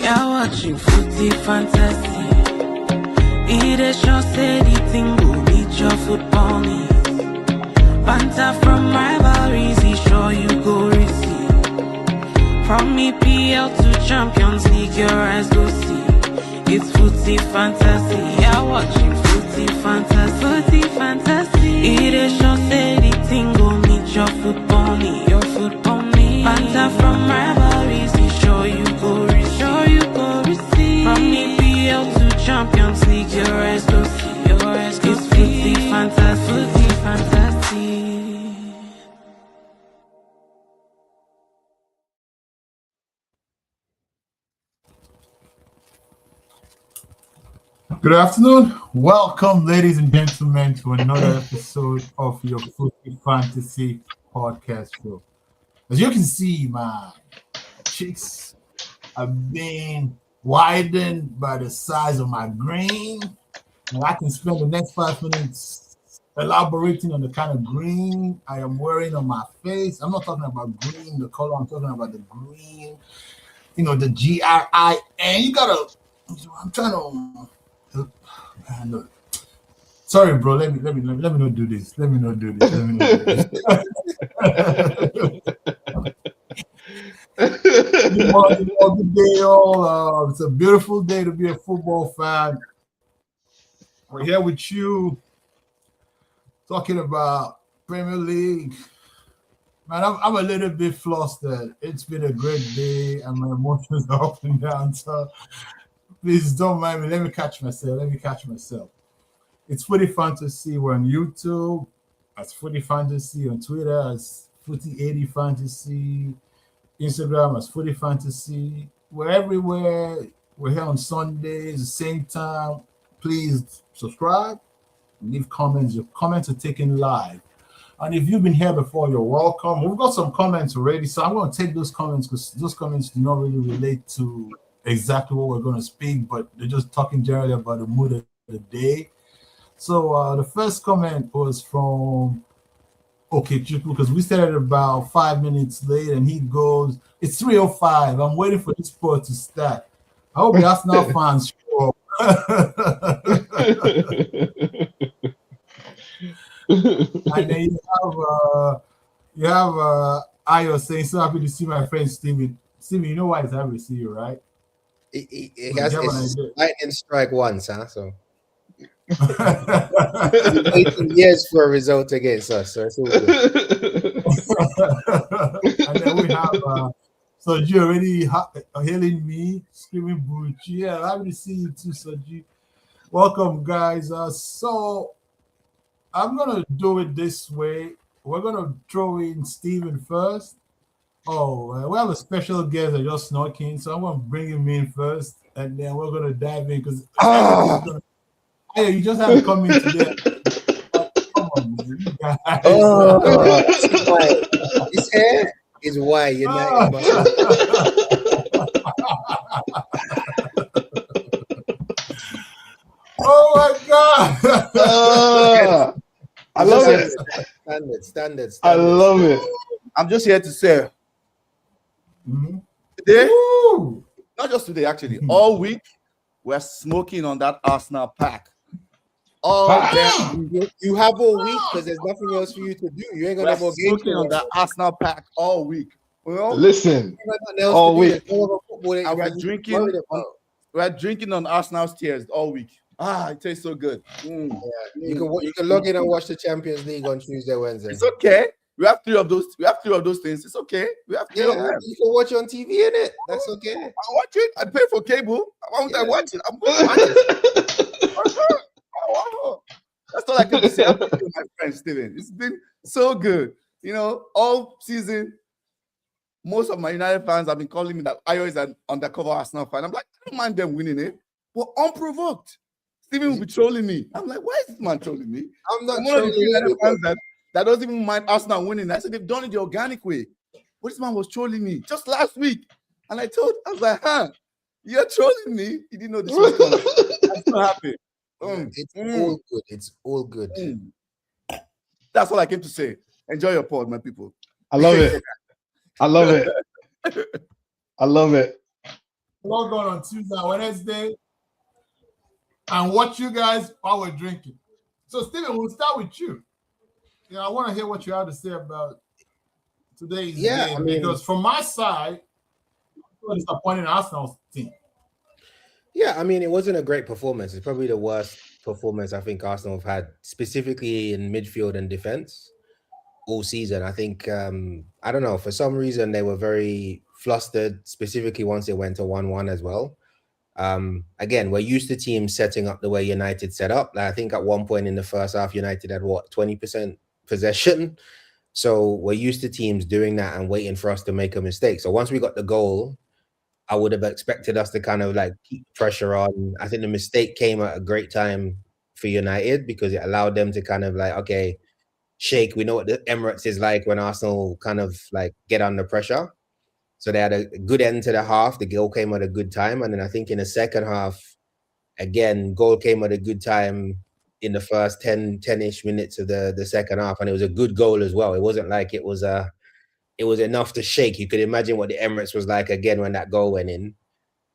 You're watching Footy Fantasy. It is sure say the thing will meet your football needs. Banter from rivalries, he sure you go receive. From EPL to Champions League, your eyes go see. It's Footy Fantasy. You're watching Footy Fantasy. Footy Fantasy. It is sure say the thing will meet your football need. Your football need. Banter from rivalries, he sure you go receive. Sure you go receive. From EPL to Champions League, your eyes go see. Your eyes go see. It's Footy Fantasy. Footy Fantasy. Good afternoon. Welcome, ladies and gentlemen, to another episode of your Footy Fantasy podcast show. As you can see, my cheeks are being widened by the size of my green. And I can spend the next 5 minutes elaborating on the kind of green I am wearing on my face. I'm not talking about green, the color. I'm talking about the green, the GRIN. You gotta. I'm trying to. Look. Sorry, bro. Let me not do this. Good morning, good day, all. It's a beautiful day to be a football fan. We're here with you, talking about Premier League. Man, I'm a little bit flustered. It's been a great day, and my emotions are up and down. So please don't mind me. Let me catch myself. It's Footy Fantasy. We're on YouTube as Footy Fantasy, on Twitter as Footy80 Fantasy, Instagram as Footy Fantasy. We're everywhere. We're here on Sundays, the same time. Please subscribe, leave comments. Your comments are taken live. And if you've been here before, you're welcome. We've got some comments already, so I'm going to take those comments because those comments do not really relate to exactly what we're going to speak, but they're just talking generally about the mood of the day. So the first comment was from Okechukwu, because we started about 5 minutes late, and he goes, "It's 3:05. I'm waiting for this sport to start. I hope the Arsenal fans show up." And then you have Ayo saying, "So happy to see my friend Steven." Steven, you know why it's happy to see you, right? He has lightning strike once, huh? So 18 years for a result against us. So it's all good. And then we have Soji already hailing me, screaming Bucci. Yeah, happy to see you too, Soji. Welcome, guys. So I'm gonna do it this way. We're gonna throw in Steven first. We have a special guest that just snuck in, so I'm going to bring him in first, and then we're going to dive in because you just have to come in today. Come on, man. You guys. His hair is white. You're not Oh my God! I love it. Standard. I love it. I'm just here to say, today, not just today, actually, all week, we're smoking on that Arsenal pack. You have all week because there's nothing else for you to do. You ain't gonna have more games on that Arsenal pack all week. Listen, all week. And we're drinking on Arsenal's tears all week. It tastes so good. Yeah. You can log in and watch the Champions League on Tuesday, Wednesday. It's okay. We have three of those things. It's okay. We have three of them. You can watch it on TV, innit? That's okay. I watch it. I pay for cable. Why would I watch it? I'm going to watch it. That's all I can say. I'm with my friend Steven. It's been so good. All season, most of my United fans have been calling me that Ayo is an undercover Arsenal fan. I'm like, I don't mind them winning it, but unprovoked. Steven will be trolling me. I'm like, why is this man trolling me? I'm not one of the United fans that doesn't even mind Arsenal winning. I said they've done it the organic way. But this man was trolling me just last week. And I was like, you're trolling me? You didn't know this was coming. I'm so happy. It's all good. It's all good. That's all I came to say. Enjoy your pod, my people. I love it. I love it. I love it. log on Tuesday and Wednesday and watch you guys while we're drinking. So, Stephen, we'll start with you. I want to hear what you have to say about today's game, because from my side, I'm disappointed in Arsenal's team. Yeah, I mean, it wasn't a great performance. It's probably the worst performance I think Arsenal have had, specifically in midfield and defense all season. I think, I don't know, for some reason they were very flustered, specifically once it went to 1-1 as well. Again, we're used to teams setting up the way United set up. Like, I think at one point in the first half, United had 20% possession. So we're used to teams doing that and waiting for us to make a mistake. So once we got the goal, I would have expected us to kind of like keep pressure on. I think the mistake came at a great time for United because it allowed them to kind of like, okay, shake. We know what the Emirates is like when Arsenal kind of like get under pressure. So they had a good end to the half. The goal came at a good time. And then I think in the second half, again, goal came at a good time in the first 10-ish minutes of the second half. And it was a good goal as well. It wasn't like it was enough to shake. You could imagine what the Emirates was like again when that goal went in.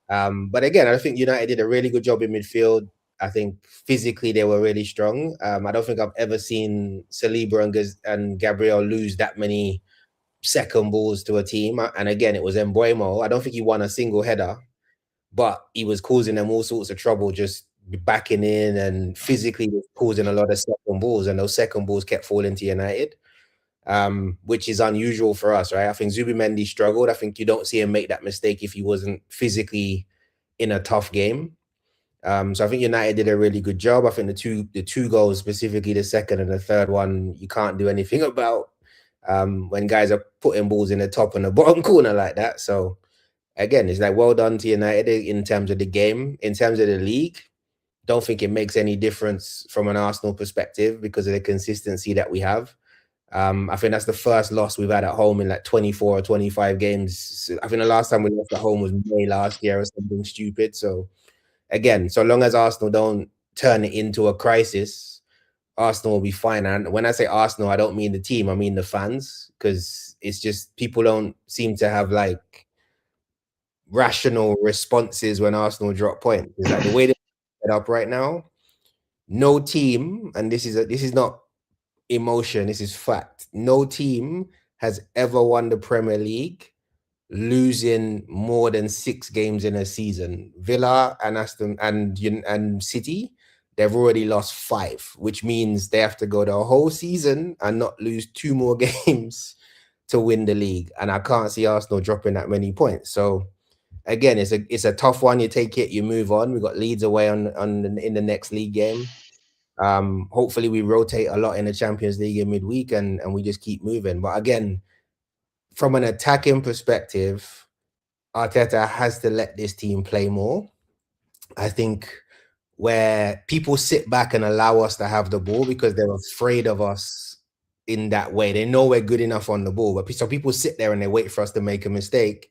But again, I think United did a really good job in midfield. I think physically they were really strong. I don't think I've ever seen Saliba and Gabriel lose that many second balls to a team. And again, it was Mbeumo. I don't think he won a single header, but he was causing them all sorts of trouble, just backing in and physically causing a lot of second balls. And those second balls kept falling to United, which is unusual for us, right? I think Zubimendi struggled. I think you don't see him make that mistake if he wasn't physically in a tough game. So I think United did a really good job. I think the two goals, specifically the second and the third one, you can't do anything about when guys are putting balls in the top and the bottom corner like that. So again, it's like well done to United in terms of the game. In terms of the league, don't think it makes any difference from an Arsenal perspective because of the consistency that we have. I think that's the first loss we've had at home in like 24 or 25 games. I think the last time we lost at home was May last year or something stupid. So again, so long as Arsenal don't turn it into a crisis, Arsenal will be fine. And when I say Arsenal, I don't mean the team, I mean the fans, because it's just people don't seem to have like rational responses when Arsenal drop points. It's like the way they're set up right now, no team, and this is not emotion, this is fact. No team has ever won the Premier League losing more than 6 games in a season. Villa and Aston and City, they've already lost 5, which means they have to go the whole season and not lose 2 more games to win the league. And I can't see Arsenal dropping that many points. So again, it's a tough one. You take it, you move on. We've got Leeds away in the next league game. Hopefully we rotate a lot in the Champions League in midweek and we just keep moving. But again, from an attacking perspective, Arteta has to let this team play more. I think where people sit back and allow us to have the ball because they're afraid of us in that way. They know we're good enough on the ball, but so people sit there and they wait for us to make a mistake.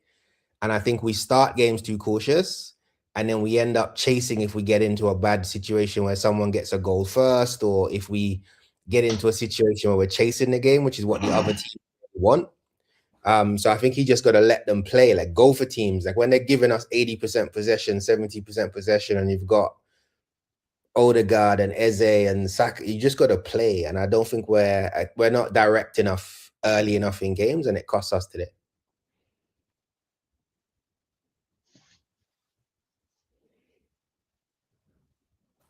And I think we start games too cautious, and then we end up chasing if we get into a bad situation where someone gets a goal first, or if we get into a situation where we're chasing the game, which is what the other team want. So I think he just got to let them play, like go for teams. Like when they're giving us 80% possession, 70% possession, and you've got Odegaard and Eze and Saka, you just got to play. And I don't think we're not direct enough early enough in games, and it costs us today.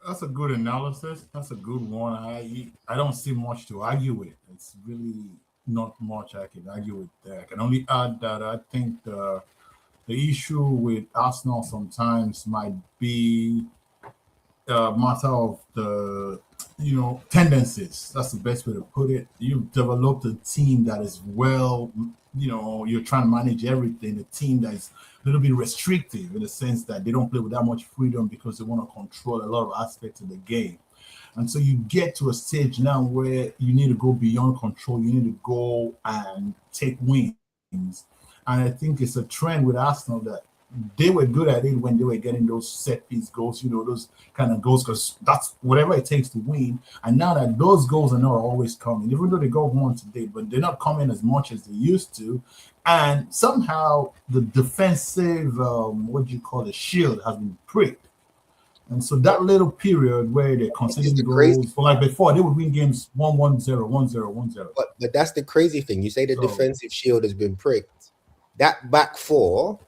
That's a good analysis. That's a good one. I don't see much to argue with. It's really not much I can argue with that. I can only add that I think the issue with Arsenal sometimes might be a matter of the tendencies. That's the best way to put it. You've developed a team that is well, you're trying to manage everything. A team that is a little bit restrictive in the sense that they don't play with that much freedom because they want to control a lot of aspects of the game. And so you get to a stage now where you need to go beyond control. You need to go and take wins. And I think it's a trend with Arsenal that they were good at it when they were getting those set piece goals, those kind of goals, because that's whatever it takes to win. And now that those goals are not always coming, even though they got one today, but they're not coming as much as they used to. And somehow the defensive, shield has been pricked. And so that little period where they're conceding goals, but like before, they would win games 1-1-0, 1-0, 1-0. But that's the crazy thing. You say the defensive shield has been pricked. That back four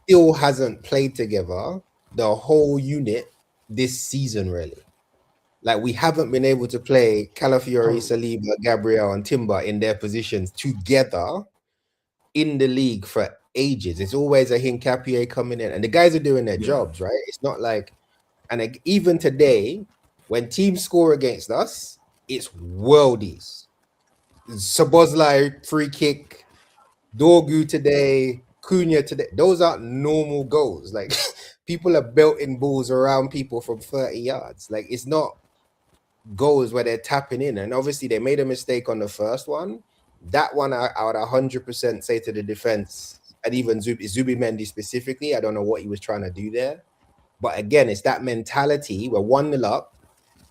still hasn't played together, the whole unit, this season, really. Like, we haven't been able to play Calafiori, Saliba, Gabriel, and Timber in their positions together in the league for ages. It's always a Hincapié coming in, and the guys are doing their jobs, right? It's not like, and even today, when teams score against us, it's worldies. Szoboszlai free kick, Dorgu today, Cunha today. Those aren't normal goals. Like, people are belting balls around people from 30 yards. Like, it's not goals where they're tapping in. And obviously, they made a mistake on the first one. That one, I would 100% say to the defense, and even Zubimendi specifically, I don't know what he was trying to do there. But again, it's that mentality where 1-0 up,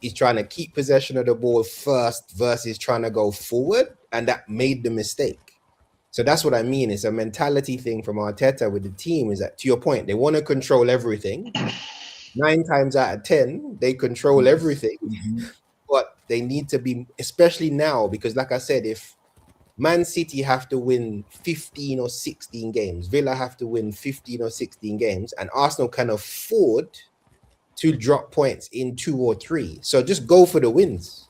he's trying to keep possession of the ball first versus trying to go forward, and that made the mistake. So that's what I mean. It's a mentality thing from Arteta with the team, is that, to your point, they want to control everything. 9 times out of 10, they control everything. But they need to be, especially now, because like I said, if Man City have to win 15 or 16 games, Villa have to win 15 or 16 games, and Arsenal can afford to drop points in 2 or 3. So just go for the wins.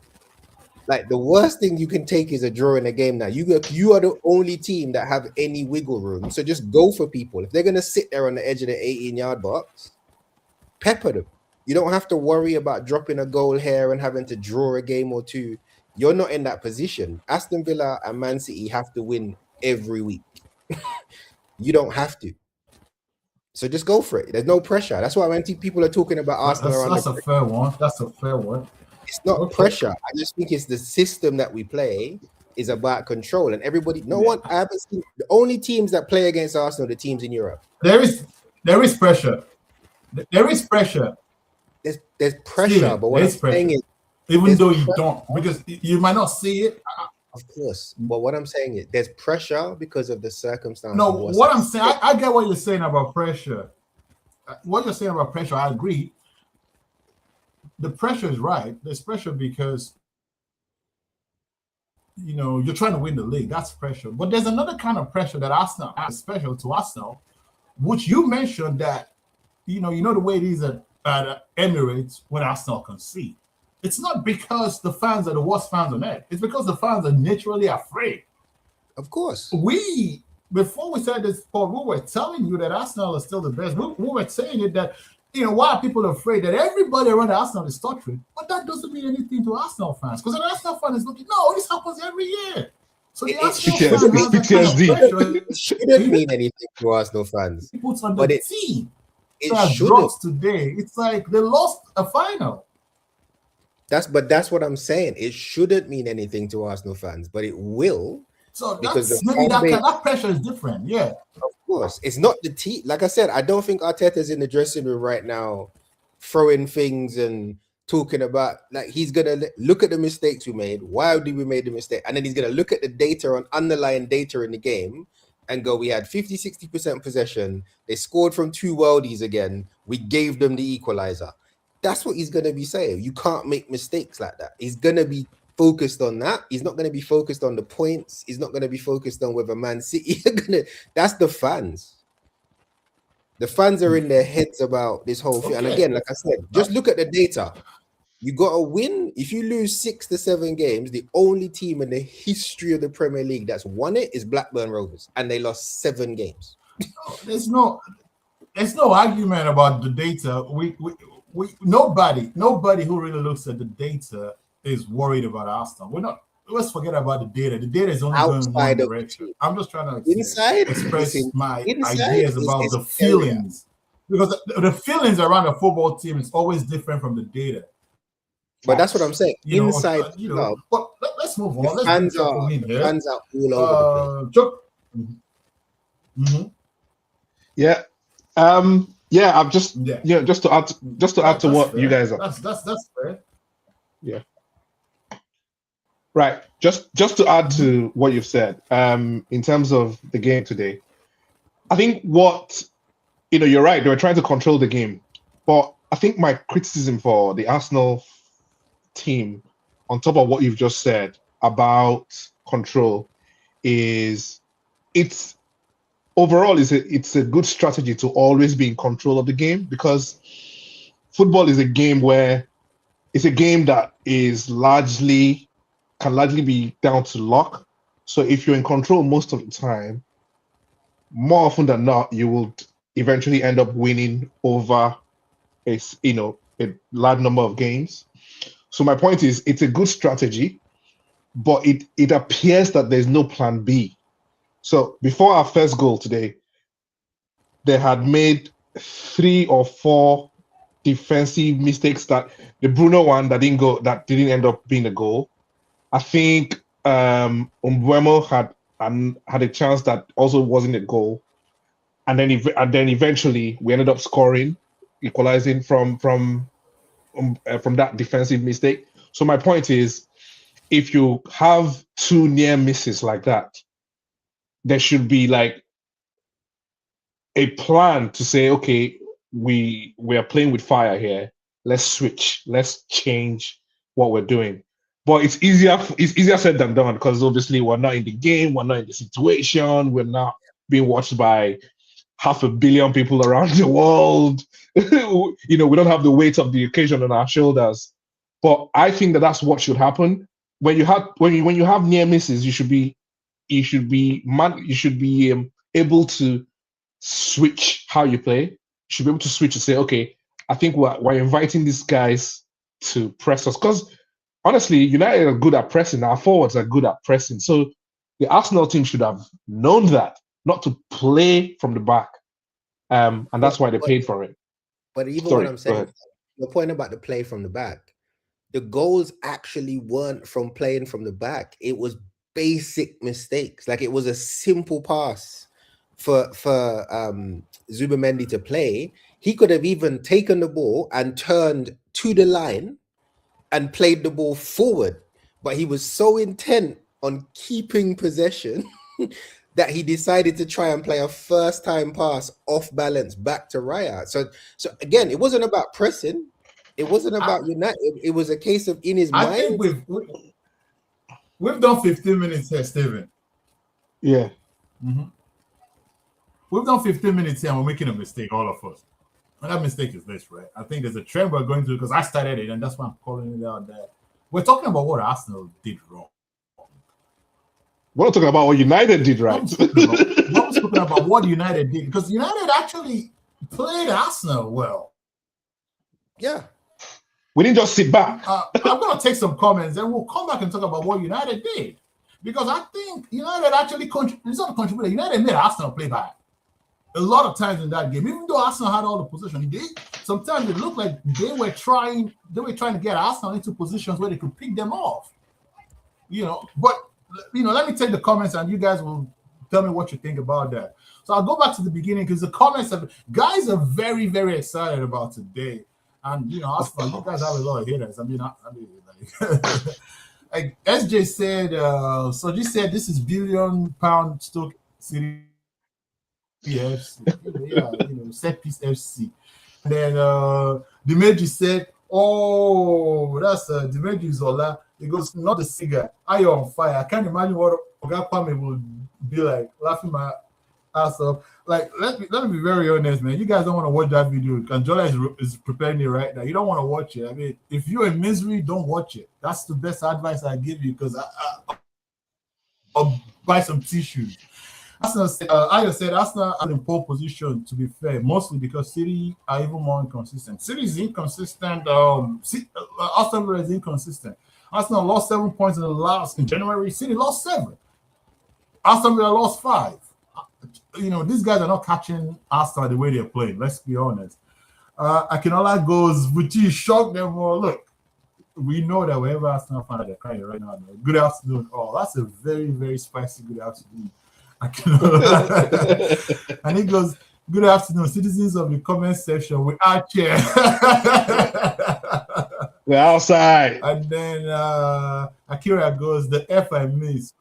Like, the worst thing you can take is a draw in a game now. You are the only team that have any wiggle room. So just go for people. If they're going to sit there on the edge of the 18-yard box, pepper them. You don't have to worry about dropping a goal here and having to draw a game or 2. You're not in that position. Aston Villa and Man City have to win every week. You don't have to. So just go for it. There's no pressure. That's why when people are talking about Arsenal, that's a fair one. That's a fair one. It's not pressure. I just think it's the system that we play is about control, and everybody. I haven't seen the only teams that play against Arsenal, the teams in Europe. There is pressure. There is pressure. There's pressure, Steven, but what I'm saying is, even though you don't, because you might not see it. Of course, but what I'm saying is there's pressure because of the circumstances. No, what I'm saying, I get what you're saying about pressure. What you're saying about pressure, I agree. The pressure is right. There's pressure because you're trying to win the league. That's pressure. But there's another kind of pressure that Arsenal has, special to Arsenal, which you mentioned that the way it is at Emirates when Arsenal concede. It's not because the fans are the worst fans on earth. It's because the fans are naturally afraid. Of course. Before we started this pod, we were telling you that Arsenal is still the best. We were saying it that, why are people afraid that everybody around Arsenal is stuttering? But that doesn't mean anything to Arsenal fans. Because an Arsenal fan is looking, no, this happens every year. So the Arsenal fan has that kind of pressure. It shouldn't mean anything to Arsenal fans. It puts on the team. It drops today. It's like they lost a final. That's what I'm saying. It shouldn't mean anything to Arsenal fans, but it will. So because maybe that pressure is different. Yeah. Of course. It's not the team. Like I said, I don't think Arteta's in the dressing room right now throwing things and talking about, like, he's going to look at the mistakes we made. Why did we make the mistake? And then he's going to look at the data on underlying data in the game and go, we had 50-60% possession. They scored from 2 worldies again. We gave them the equalizer. That's what he's going to be saying. You can't make mistakes like that. He's going to be focused on that. He's not going to be focused on the points. He's not going to be focused on whether Man City are going to. That's the fans. The fans are in their heads about this whole thing. And again, like I said, just look at the data. You got to win. If you lose 6 to 7 games, the only team in the history of the Premier League that's won it is Blackburn Rovers, and they lost 7 games. There's no argument about the data. Nobody who really looks at the data is worried about Arsenal. Let's forget about the data. The data is only going in one direction. I'm just trying to express my ideas about the feelings. Because the feelings around a football team is always different from the data. But that's what I'm saying. Inside, but let's move on. Fans are all over the place. Yeah. Yeah, I'm just Yeah. just to add to what you guys are. That's fair. Yeah. Right. Just to add to what you've said, in terms of the game today, I think what you're right, they were trying to control the game. But I think my criticism for the Arsenal team, on top of what you've just said about control, is it's overall it's a good strategy to always be in control of the game, because football is a game where it's a game that can largely be down to luck. So if you're in control most of the time, more often than not, you will eventually end up winning over a large number of games. So my point is, it's a good strategy, but it appears that there's no plan B. So before our first goal today, they had made 3 or 4 defensive mistakes. That the Bruno one that didn't end up being a goal. I think Umbuemo had a chance that also wasn't a goal, and then eventually we ended up scoring, equalizing from that defensive mistake. So my point is, if you have 2 near misses like that, there should be like a plan to say, okay, we are playing with fire here. Let's switch. Let's change what we're doing. But it's easier said than done, because obviously we're not in the game, we're not in the situation, we're not being watched by 500 million people around the world. We don't have the weight of the occasion on our shoulders. But I think that's what should happen. When you have near misses, you should be able to switch how you play. You should be able to switch to say, okay, I think we're inviting these guys to press us, because honestly, United are good at pressing. Our forwards are good at pressing. So the Arsenal team should have known that, not to play from the back. And that's why they paid for it. But even what I'm saying, the point about the play from the back, the goals actually weren't from playing from the back. It was basic mistakes. Like, it was a simple pass for Zubimendi to play. He could have even taken the ball and turned to the line and played the ball forward, but he was so intent on keeping possession that he decided to try and play a first-time pass off balance back to Raya. So again, it wasn't about pressing. It wasn't about United. It was a case of in his mind. I think we've done 15 minutes here, Steven. Yeah. Mm-hmm. We've done 15 minutes here and we're making a mistake, all of us. And that mistake is this, right? I think there's a trend we're going through, because I started it, and that's why I'm calling it out there. We're talking about what Arsenal did wrong. We're not talking about what United did right. I'm talking about what United did, because United actually played Arsenal well. Yeah. We didn't just sit back. I'm going to take some comments, and we'll come back and talk about what United did. Because I think United actually contributed. United made Arsenal play bad a lot of times in that game. Even though Arsenal had all the possession, sometimes it looked like they were trying to get Arsenal into positions where they could pick them off. But let me take the comments, and you guys will tell me what you think about that. So I'll go back to the beginning, because the comments guys are very, very excited about today. And Arsenal, you guys have a lot of haters. I mean, like SJ said, Soji said this is £1 billion Stoke City FC, set piece FC. And then Dimeji said, "Oh, that's Dimeji Zola." He goes, "Not the cigar. Are you on fire? I can't imagine what Oga Kwame will be like, laughing my ass off." Like, let me be very honest, man. You guys don't want to watch that video. Kanjola is preparing it right now. You don't want to watch it. I mean, if you're in misery, don't watch it. That's the best advice I give you, because I'll buy some tissues. Arsenal said, Arsenal are in pole position, to be fair, mostly because City are even more inconsistent. City is inconsistent. Aston Villa is inconsistent. Arsenal lost 7 points in January. City lost 7. Aston Villa lost 5. These guys are not catching Arsenal the way they're playing. Let's be honest. Akinola goes, Vucci shocked them all. Look, we know that wherever Arsenal fans are crying right now, good afternoon. Oh, that's a very, very spicy good afternoon. And he goes, Good afternoon, citizens of the comment section. We are here. We're outside. And then Akira goes, the F I miss.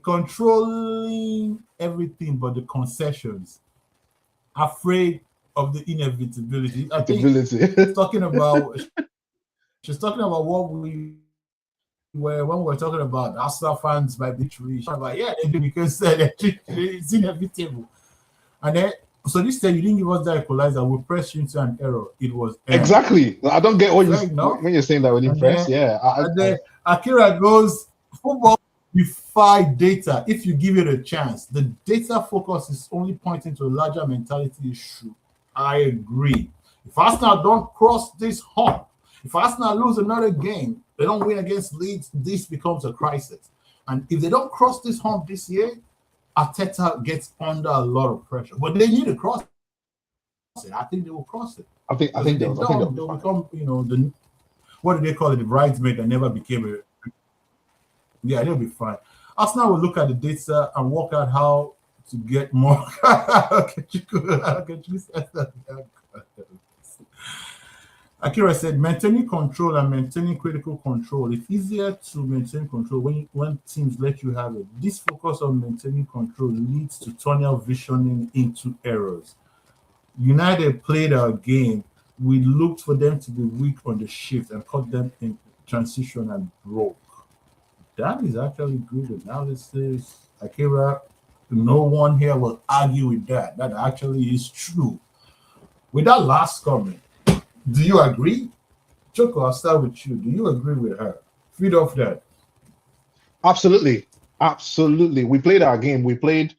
Controlling everything but the concessions. Afraid of the inevitability. I think she's talking about what we were when we were talking about Arsenal fans by victory. Like, yeah, because it's inevitable. And then so this time you didn't give us that equalizer. We pressed you into an error. It was exactly. I don't get what when you're saying that we didn't press. Yeah. And then Akira goes, football defy data if you give it a chance. The data focus is only pointing to a larger mentality issue. I agree. If Arsenal don't cross this hump, if Arsenal lose another game, they don't win against Leeds, this becomes a crisis. And if they don't cross this hump this year, Arteta gets under a lot of pressure. But they need to cross it. I think they will cross it. I think they'll become, the what do they call it? The bridesmaid that never became a. Yeah, they'll be fine. Arsenal will look at the data and work out how to get more. Akira said, maintaining control and maintaining critical control. It's easier to maintain control when teams let you have it. This focus on maintaining control leads to tunnel visioning into errors. United played our game. We looked for them to be weak on the shift and caught them in transition and broke. That is actually good analysis. Akira, no one here will argue with that. That actually is true. With that last comment, do you agree? Choco, I'll start with you. Do you agree with her? Feed off that. Absolutely. We played our game. We played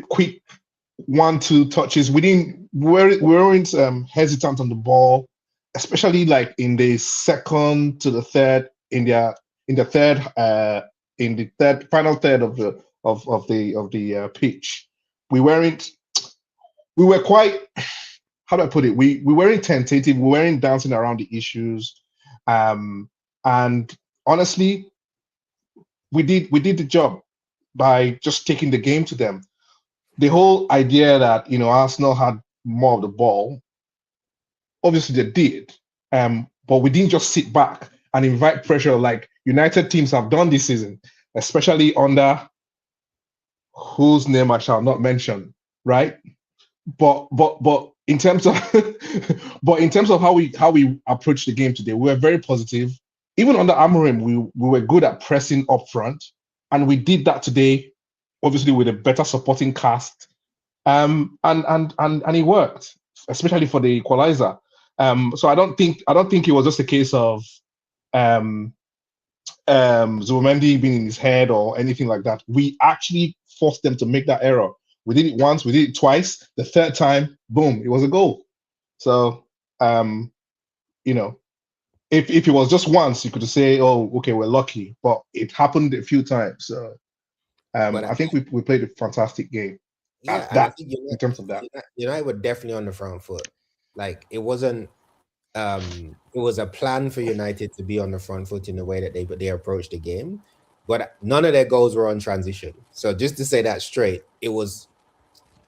quick 1-2 touches. We weren't hesitant on the ball, especially like in the second to the third, in the final third of the pitch. We were quite, how do I put it? We weren't tentative. We weren't dancing around the issues, and honestly, we did the job by just taking the game to them. The whole idea that Arsenal had more of the ball, obviously they did, but we didn't just sit back and invite pressure like United teams have done this season, especially under whose name I shall not mention, right? But in terms of how we approach the game today, we were very positive. Even under Amorim, we were good at pressing up front, and we did that today, obviously with a better supporting cast, and it worked, especially for the equalizer. So I don't think it was just a case of Zubimendi being in his head or anything like that. We actually forced them to make that error. We did it once, we did it twice. The third time, boom, it was a goal. So, if it was just once, you could say, "Oh, okay, we're lucky," but it happened a few times. So, I think we played a fantastic game. Yeah, I think in terms of that, United were definitely on the front foot. Like it wasn't. It was a plan for United to be on the front foot in the way that they approached the game, but none of their goals were on transition. So just to say that straight, it was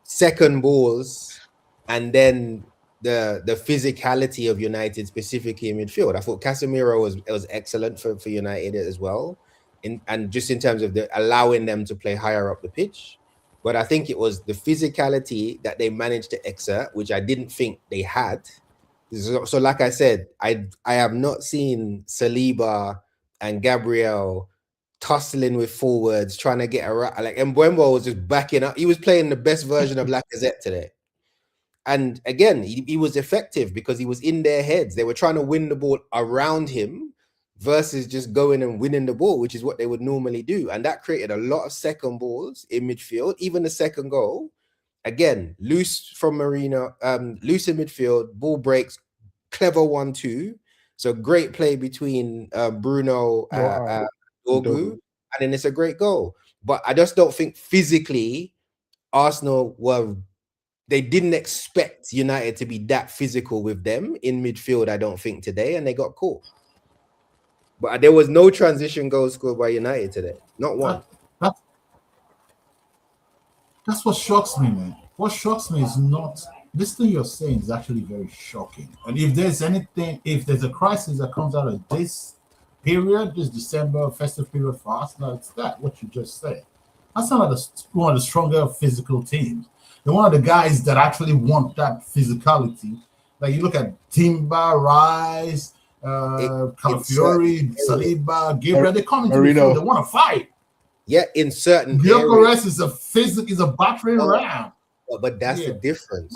second balls, and then the physicality of United, specifically in midfield. I thought Casemiro was excellent for United as well, and just in terms of allowing them to play higher up the pitch. But I think it was the physicality that they managed to exert, which I didn't think they had. So like I said, I have not seen Saliba and Gabriel tussling with forwards, trying to get around. Like Mbembo was just backing up. He was playing the best version of Lacazette today. And again, he was effective because he was in their heads. They were trying to win the ball around him versus just going and winning the ball, which is what they would normally do. And that created a lot of second balls in midfield. Even the second goal, again, loose from Marino, loose in midfield, ball breaks, clever 1-2. So great play between Bruno and Dogu, and then it's a great goal. But I just don't think physically Arsenal they didn't expect United to be that physical with them in midfield, I don't think, today, and they got caught. But there was no transition goal scored by United today. Not one. That's what shocks me, man. What shocks me is not this thing you're saying is actually very shocking. And if there's anything, if there's a crisis that comes out of this period, this December festive period for Arsenal, it's that what you just said. Arsenal are one of the stronger physical teams. They're one of the guys that actually want that physicality. Like you look at Timber, Rice, Calafiori, Saliba, Gabriel, they come into the field, they want to fight. Yeah, in certain areas is a battering ram. But that's the difference.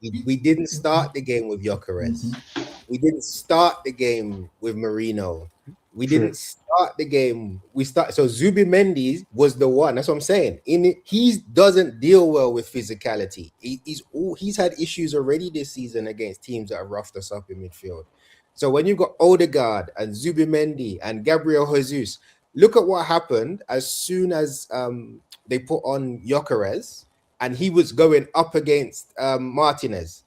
We didn't start the game with Gyökeres. Mm-hmm. We didn't start the game with Marino. We didn't start the game. So Zubimendi was the one. That's what I'm saying. He doesn't deal well with physicality. He's had issues already this season against teams that have roughed us up in midfield. So when you've got Odegaard and Zubimendi and Gabriel Jesus, look at what happened as soon as they put on Gyökeres and he was going up against Martinez.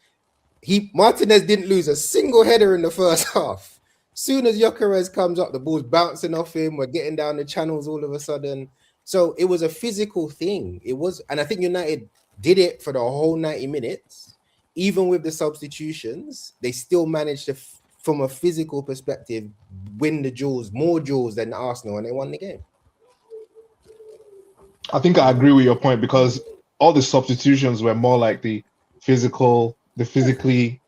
Martinez didn't lose a single header in the first half. Soon as Gyökeres comes up, the ball's bouncing off him. We're getting down the channels all of a sudden. So it was a physical thing. And I think United did it for the whole 90 minutes. Even with the substitutions, they still managed to, from a physical perspective, win the duels, more duels than Arsenal, and they won the game. I think I agree with your point because all the substitutions were more like the physically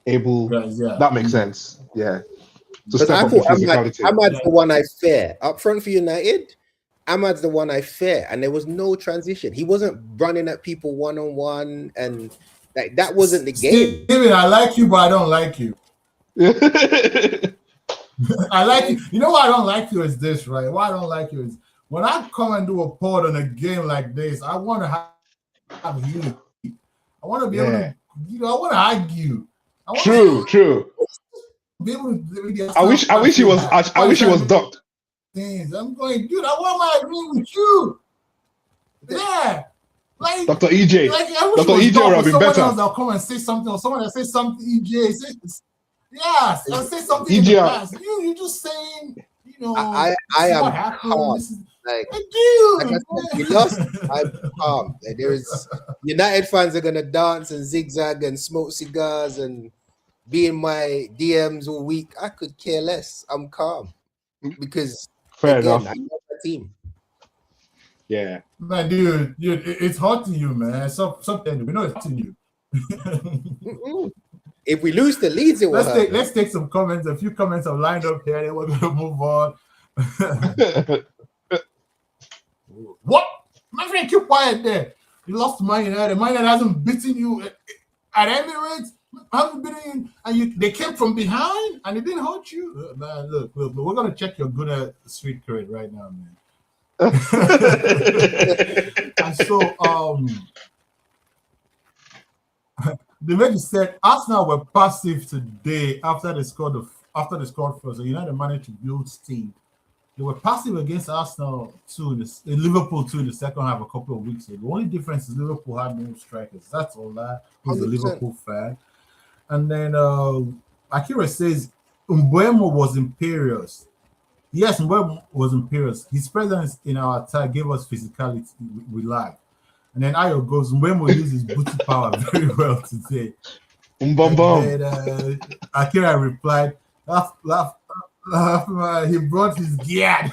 able. Yeah. That makes sense. Yeah. But I thought Ahmad's the one I fear. Up front for United, Ahmad's the one I fear. And there was no transition. He wasn't running at people one-on-one. And like that wasn't the game. Steven, I like you, but I don't like you. I like you. You know why I don't like you is this, right? Why I don't like you is when I come and do a pod on a game like this, I want to have unity. I want to be able to, I want to argue. True. I wish he was ducked. I'm going, dude. I want my agreeing with you. Yeah, like Dr. EJ. Like, Dr. EJ would have been better. Someone else that'll come and say something, or someone that say something. EJ, I'll say something. EJ, in the past. You just saying, I am calm. Like I said, we lost. I'm calm. Like, there is United fans are gonna dance and zigzag and smoke cigars and be in my DMs all week. I could care less. I'm calm because fair enough. I love the team. Yeah, man, dude, it's hurting you, man. Something we know it's hurting you. If we lose the Leeds, it will hurt. Let's take some comments. A few comments have lined up here. Then we're gonna move on. What? My friend, keep quiet there. You lost Man United. Man United hasn't beaten you at Emirates. Haven't beaten you, and they came from behind and it didn't hurt you. Man, look, we're gonna check your good street cred right now, man. And so, the way you said Arsenal were passive today after they scored first. So United managed to build steam. They were passive against Arsenal too, in Liverpool too in the second half a couple of weeks ago. The only difference is Liverpool had no strikers. That's all that was a Liverpool fan. And then Akira says Mbeumo was imperious. Yes, Mbeumo was imperious. His presence in our attack gave us physicality we like. And then Ayo goes, Mbeumo uses booty power very well today. And then, Akira replied, laugh. He brought his gear.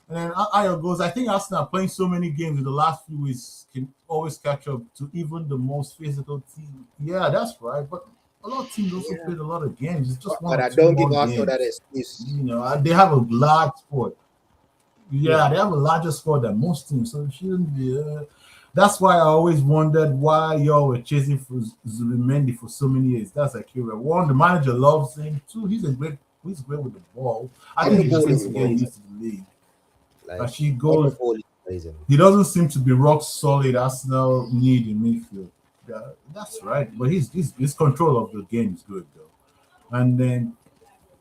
And then Ayo goes, I think Arsenal playing so many games in the last few weeks can always catch up to even the most physical team. Yeah, that's right. But a lot of teams also played a lot of games. It's just one. But I don't give Arsenal that excuse. They have a large squad. Yeah, they have a larger squad than most teams, so it shouldn't be. That's why I always wondered why y'all were chasing for Zubimendi for so many years. That's Akira. One, the manager loves him. Two, he's great with the ball. I think he just needs to get used to the league. Like, he goes. He doesn't seem to be rock solid. Arsenal need in midfield. Yeah, that's right. But his control of the game is good though. And then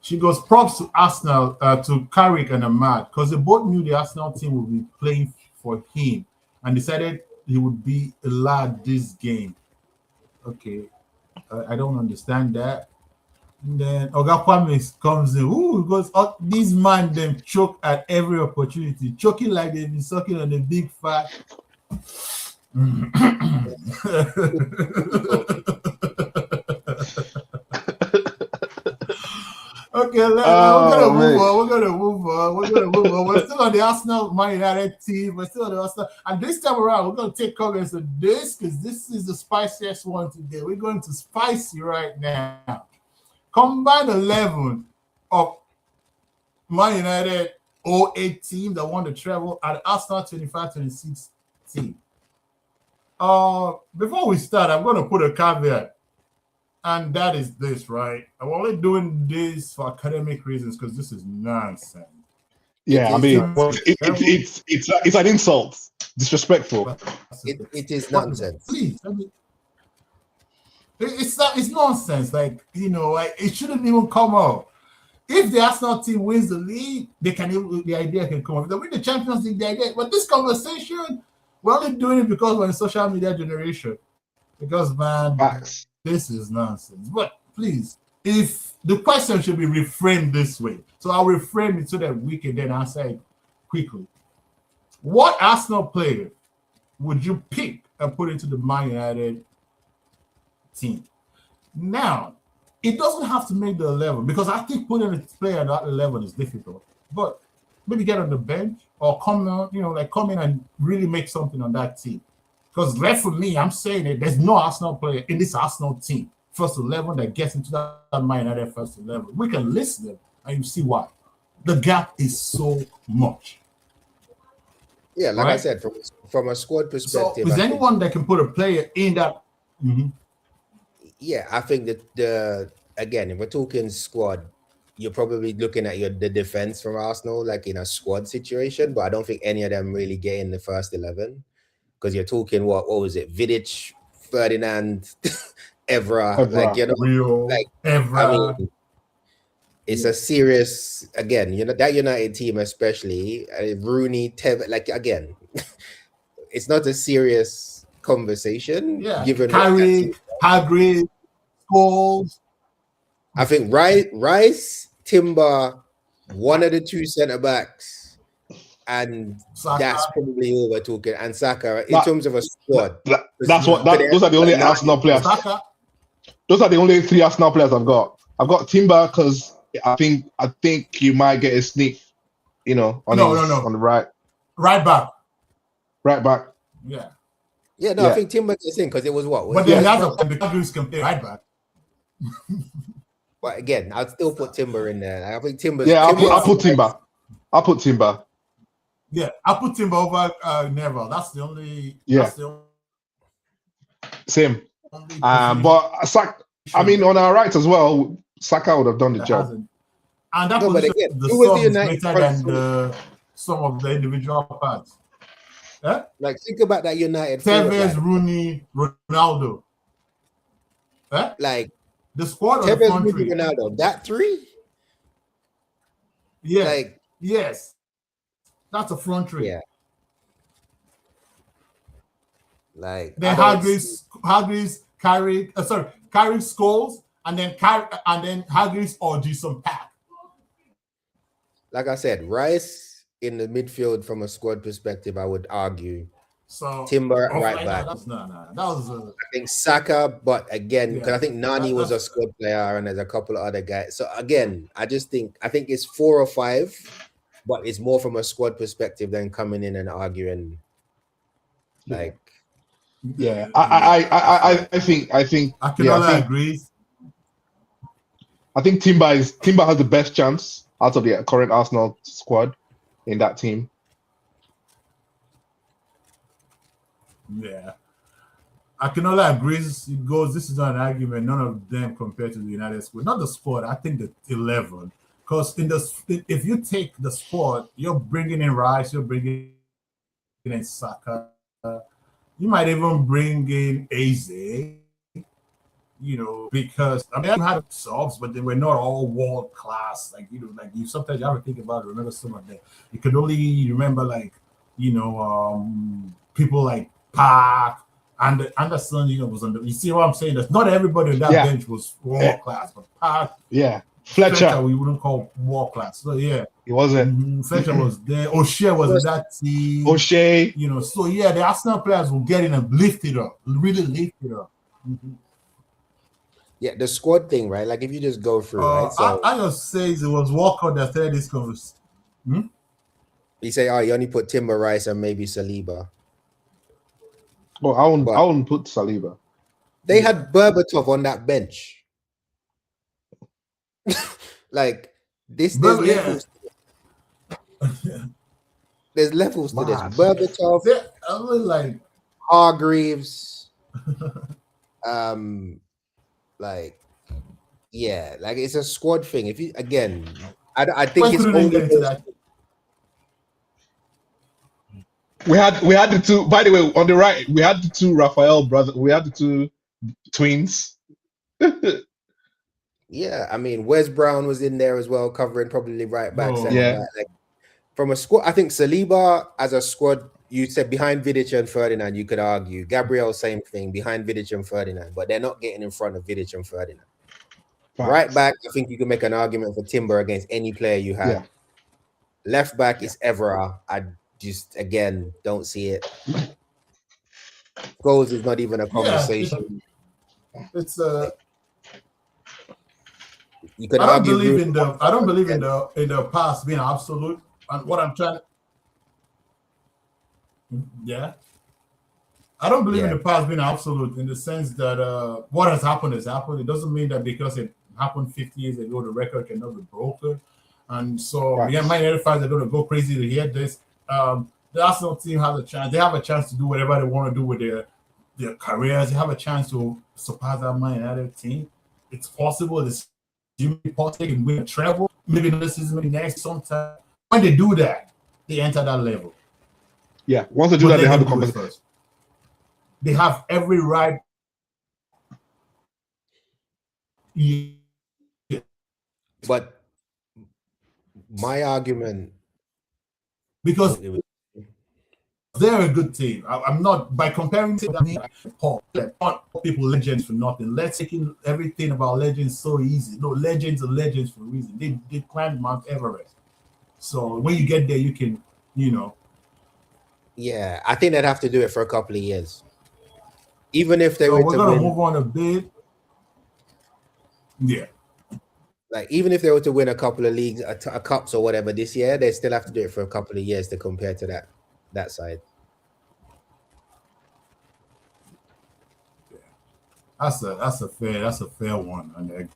she goes, props to Arsenal, to Carrick and Ahmad, because they both knew the Arsenal team would be playing for him and decided he would be a lad this game. Okay, I don't understand that. And then Oga Kwame comes in. Ooh, goes, oh, these man them choke at every opportunity, choking like they've been sucking on a big fat Okay, we're gonna move on. We're gonna move on. We're still on the Arsenal Man United team. We're still on the Arsenal, and this time around, we're gonna take comments on this because this is the spiciest one today. We're going to spicy right now. Combined 11 of Man United 08 team that won the treble and Arsenal 25-26 team. Before we start, I'm going to put a caveat, and that is this, right? I'm only doing this for academic reasons because this is nonsense. Yeah, I mean, it's an insult, disrespectful. It is nonsense. Please, I mean, it's nonsense. Like, you know, like, it shouldn't even come out. If the Arsenal team wins the league, the idea can come up. If they win the Champions League, the idea. But this conversation, we're only doing it because we're in social media generation. Because, man, this is nonsense. But please, if the question should be reframed this way, so I'll reframe it so that we can then answer it quickly. What Arsenal player would you pick and put into the Man United team? Now, it doesn't have to make the 11 because I think putting a player at that 11 is difficult. But maybe get on the bench or come in and really make something on that team. Because left for me, I'm saying it, there's no Arsenal player in this Arsenal team, first 11, that gets into that Man United first 11. We can list them and you see why. The gap is so much. Yeah, like I said, from a squad perspective. So is anyone that can put a player in that? Mm-hmm. Yeah, I think that again, if we're talking squad, you're probably looking at the defense from Arsenal, like in a squad situation, but I don't think any of them really get in the first 11 because you're talking what was it? Vidic, Ferdinand, Evra, like Rio, like Evra. I mean, it's a serious that United team, especially Rooney, like again, it's not a serious conversation. Yeah, given Kyrie, Hargreaves, Scholes. I think Rice, Timber, one of the two centre backs, and Saka. That's probably all we're talking. And Saka, in terms of a squad, those are the only Arsenal players. Saka. Those are the only 3 Arsenal players I've got. I've got Timber because I think you might get a sneak, on the right. Right back. Right back. Yeah. Yeah, no, I think Timber gets in because it was what? But then the Cadbury's can play right back. But again, I'd still put Timber in there. I think Timber. Yeah, I'll put Timber. I'll put Timber. Yeah, I'll put Timber over Neville. That's the only. Yeah. That's the same. But Saka, I mean, on our right as well, Saka would have done the job. And that but again, the sum is greater than the sum of the individual parts. Yeah? Like, think about that United. Tevez, Rooney, Ronaldo. Yeah? Like, the squad Tevez, of the front Rooney, three. Ronaldo. That 3? Yeah. Like, yes. That's a front 3. Yeah. Like, then Hargreaves, Kyrie, Scholes, and then Hargreaves or Jason Pack. Like I said, Rice in the midfield from a squad perspective, I would argue. So Timber right back. That was I think Saka, but again, because I think Nani was a squad player and there's a couple of other guys. So again, I think it's 4 or 5, but it's more from a squad perspective than coming in and arguing. Like, yeah, I think I can only agree. I think Timber has the best chance out of the current Arsenal squad in that team. Yeah. I can only agree. It goes, this is not an argument. None of them compared to the United squad. Not the squad. I think the 11. Because if you take the squad, you're bringing in Rice, you're bringing in Saka. You might even bring in Eze. Because I mean, you had subs, but they were not all world class. Like you sometimes you have to think about it, remember some of them. You could only remember people like Park and Anderson. Was on the. You see what I'm saying? That not everybody on that bench was world class, but Park. Yeah, Fletcher. we wouldn't call world class. So yeah, He wasn't. Fletcher was there. O'Shea was in that team. O'Shea. You know, so yeah, the Arsenal players will get in and lift it up, really lift it up. Yeah, the squad thing, right? Like if you just go through, right? So I just say it was Walker that started this conversation. you say, oh, you only put Timber Rice and maybe Saliba. Oh, I wouldn't put Saliba. They had Berbatov on that bench. Like this, there's levels. There's levels to this. Berbatov, I was like Hargreaves, like yeah, like it's a squad thing. If you again, I think it's only that. We had the two. By the way, on the right, we had the two Raphael brothers. We had the two twins. Yeah, I mean, Wes Brown was in there as well, covering probably right back. Yeah. Back. Like, from a squad, I think Saliba as a squad, you said behind Vidic and Ferdinand, you could argue. Gabriel, same thing, behind Vidic and Ferdinand, but they're not getting in front of Vidic and Ferdinand. Right back, I think you can make an argument for Timber against any player you have. Yeah. Left back is Evra. I just, again, don't see it. Goals is not even a conversation. It's you can I don't argue believe in the past being absolute. And what I'm trying to I don't believe in the past being absolute in the sense that what has happened has happened. It doesn't mean that because it happened 50 years ago, the record cannot be broken. And so, my United fans are going to go crazy to hear this. The Arsenal team has a chance. They have a chance to do whatever they want to do with their careers. They have a chance to surpass that Man United team. It's possible. It's possible. They can win a treble. Maybe this season, maybe next sometime. When they do that, they enter that level. Yeah. Once they do that, they have the competition. They have every right. But my argument, because they're a good team. I'm not by comparing to people legends for nothing. Let's taking everything about legends so easy. No, legends are legends for a reason. They climbed Mount Everest. So when you get there, you can, Yeah, I think they'd have to do it for a couple of years. Even if they were we're to gonna win, move on a bit. Yeah. like even if they were to win a couple of leagues, a cups or whatever this year, they still have to do it for a couple of years to compare to that side. That's a fair one. And I'm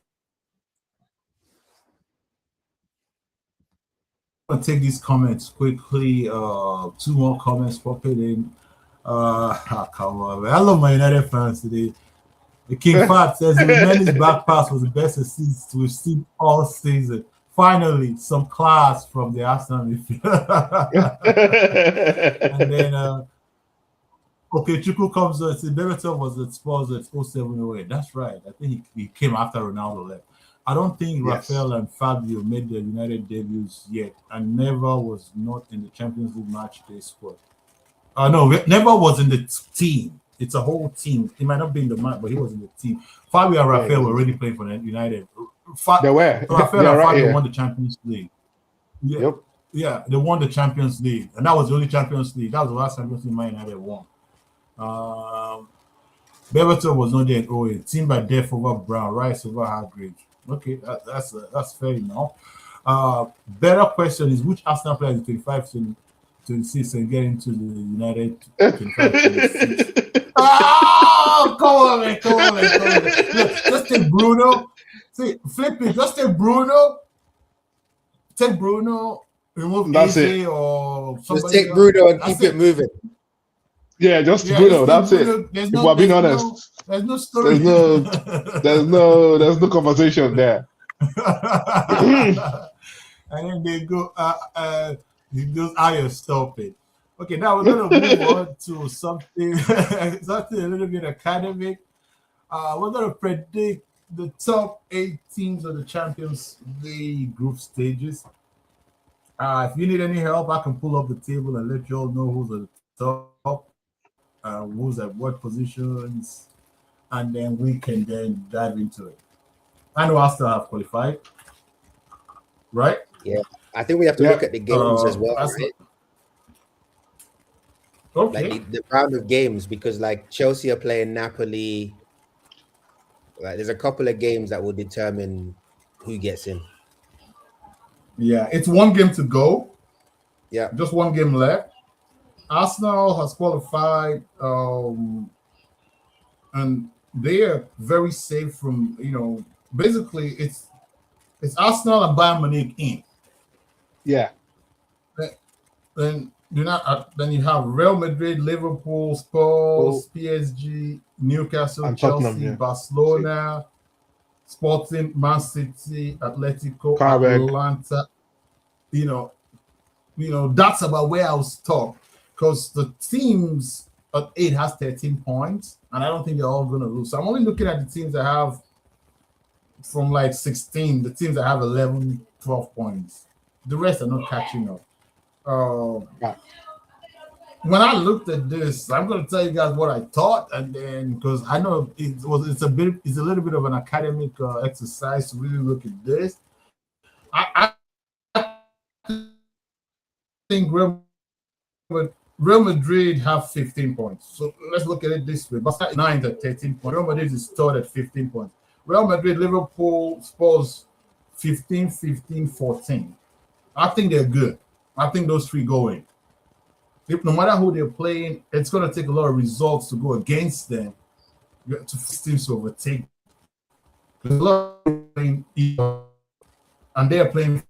gonna take these comments quickly. 2 more comments popping in. Come on, man. I love my United fans today. The King Fat says Mendy's back pass was the best assist we've seen all season. Finally, some class from the Arsenal midfield. And then okay, Chuku comes and says Berbatov was at Spurs at 0708. That's right. I think he came after Ronaldo left. I don't think Rafael and Fabio made their United debuts yet, and never was not in the Champions League match day squad. No, never was in the team. It's a whole team. He might not be in the match, but he was in the team. Fabio and Rafael were already playing for the United. They were. Rafael and Fabio won the Champions League. Yeah. Yep. Yeah, they won the Champions League, and that was the only Champions League. That was the last Champions League Man United won. Berbatov was not there in 08. Team by depth over Brown, Rice over Hargreaves. Okay, that's fair enough. Better question is which Arsenal player is 25 to 26 and get into the United 25 26? Oh, come on, man. Look, just take Bruno. See, flip it. Just take Bruno. Take Bruno. Remove AJ or somebody. Just take Bruno and keep it moving. Yeah, just Bruno. That's Bruno. If we're being honest, there's no story. There's no conversation there. And then they go. Those are stupid. Okay, now we're gonna move on to something a little bit academic. We're gonna predict the top 8 teams of the Champions League group stages. If you need any help, I can pull up the table and let you all know who's at the top, who's at what positions, and then we can then dive into it. I know Arsenal have qualified. right? Yeah, I think we have to look at the games as well, right? Okay. Like the round of games, because like Chelsea are playing Napoli. Like there's a couple of games that will determine who gets in. Yeah, it's one game to go. Yeah, just one game left. Arsenal has qualified, and they are very safe from basically it's Arsenal and Bayern Munich in. Yeah. Then then you have Real Madrid, Liverpool, Spurs, PSG, Newcastle, and Chelsea, Tottenham, yeah. Barcelona, Sporting, Man City, Atletico, Carberg. Atlanta. That's about where I was stuck, because the teams at 8 has 13 points, and I don't think they're all going to lose. So I'm only looking at the teams that have from like 16, the teams that have 11, 12 points. The rest are not catching up. When I looked at this, I'm going to tell you guys what I thought, and then because I know it's a little bit of an academic exercise to really look at this. I think Real Madrid have 15 points. So let's look at it this way. Barca 9 at 13 points. Real Madrid is third at 15 points. Real Madrid, Liverpool, Spurs 15, 15, 14. I think they're good. I think those three go in. No matter who they're playing, it's going to take a lot of results to go against them to teams to overtake. There's a lot of playing, and they're playing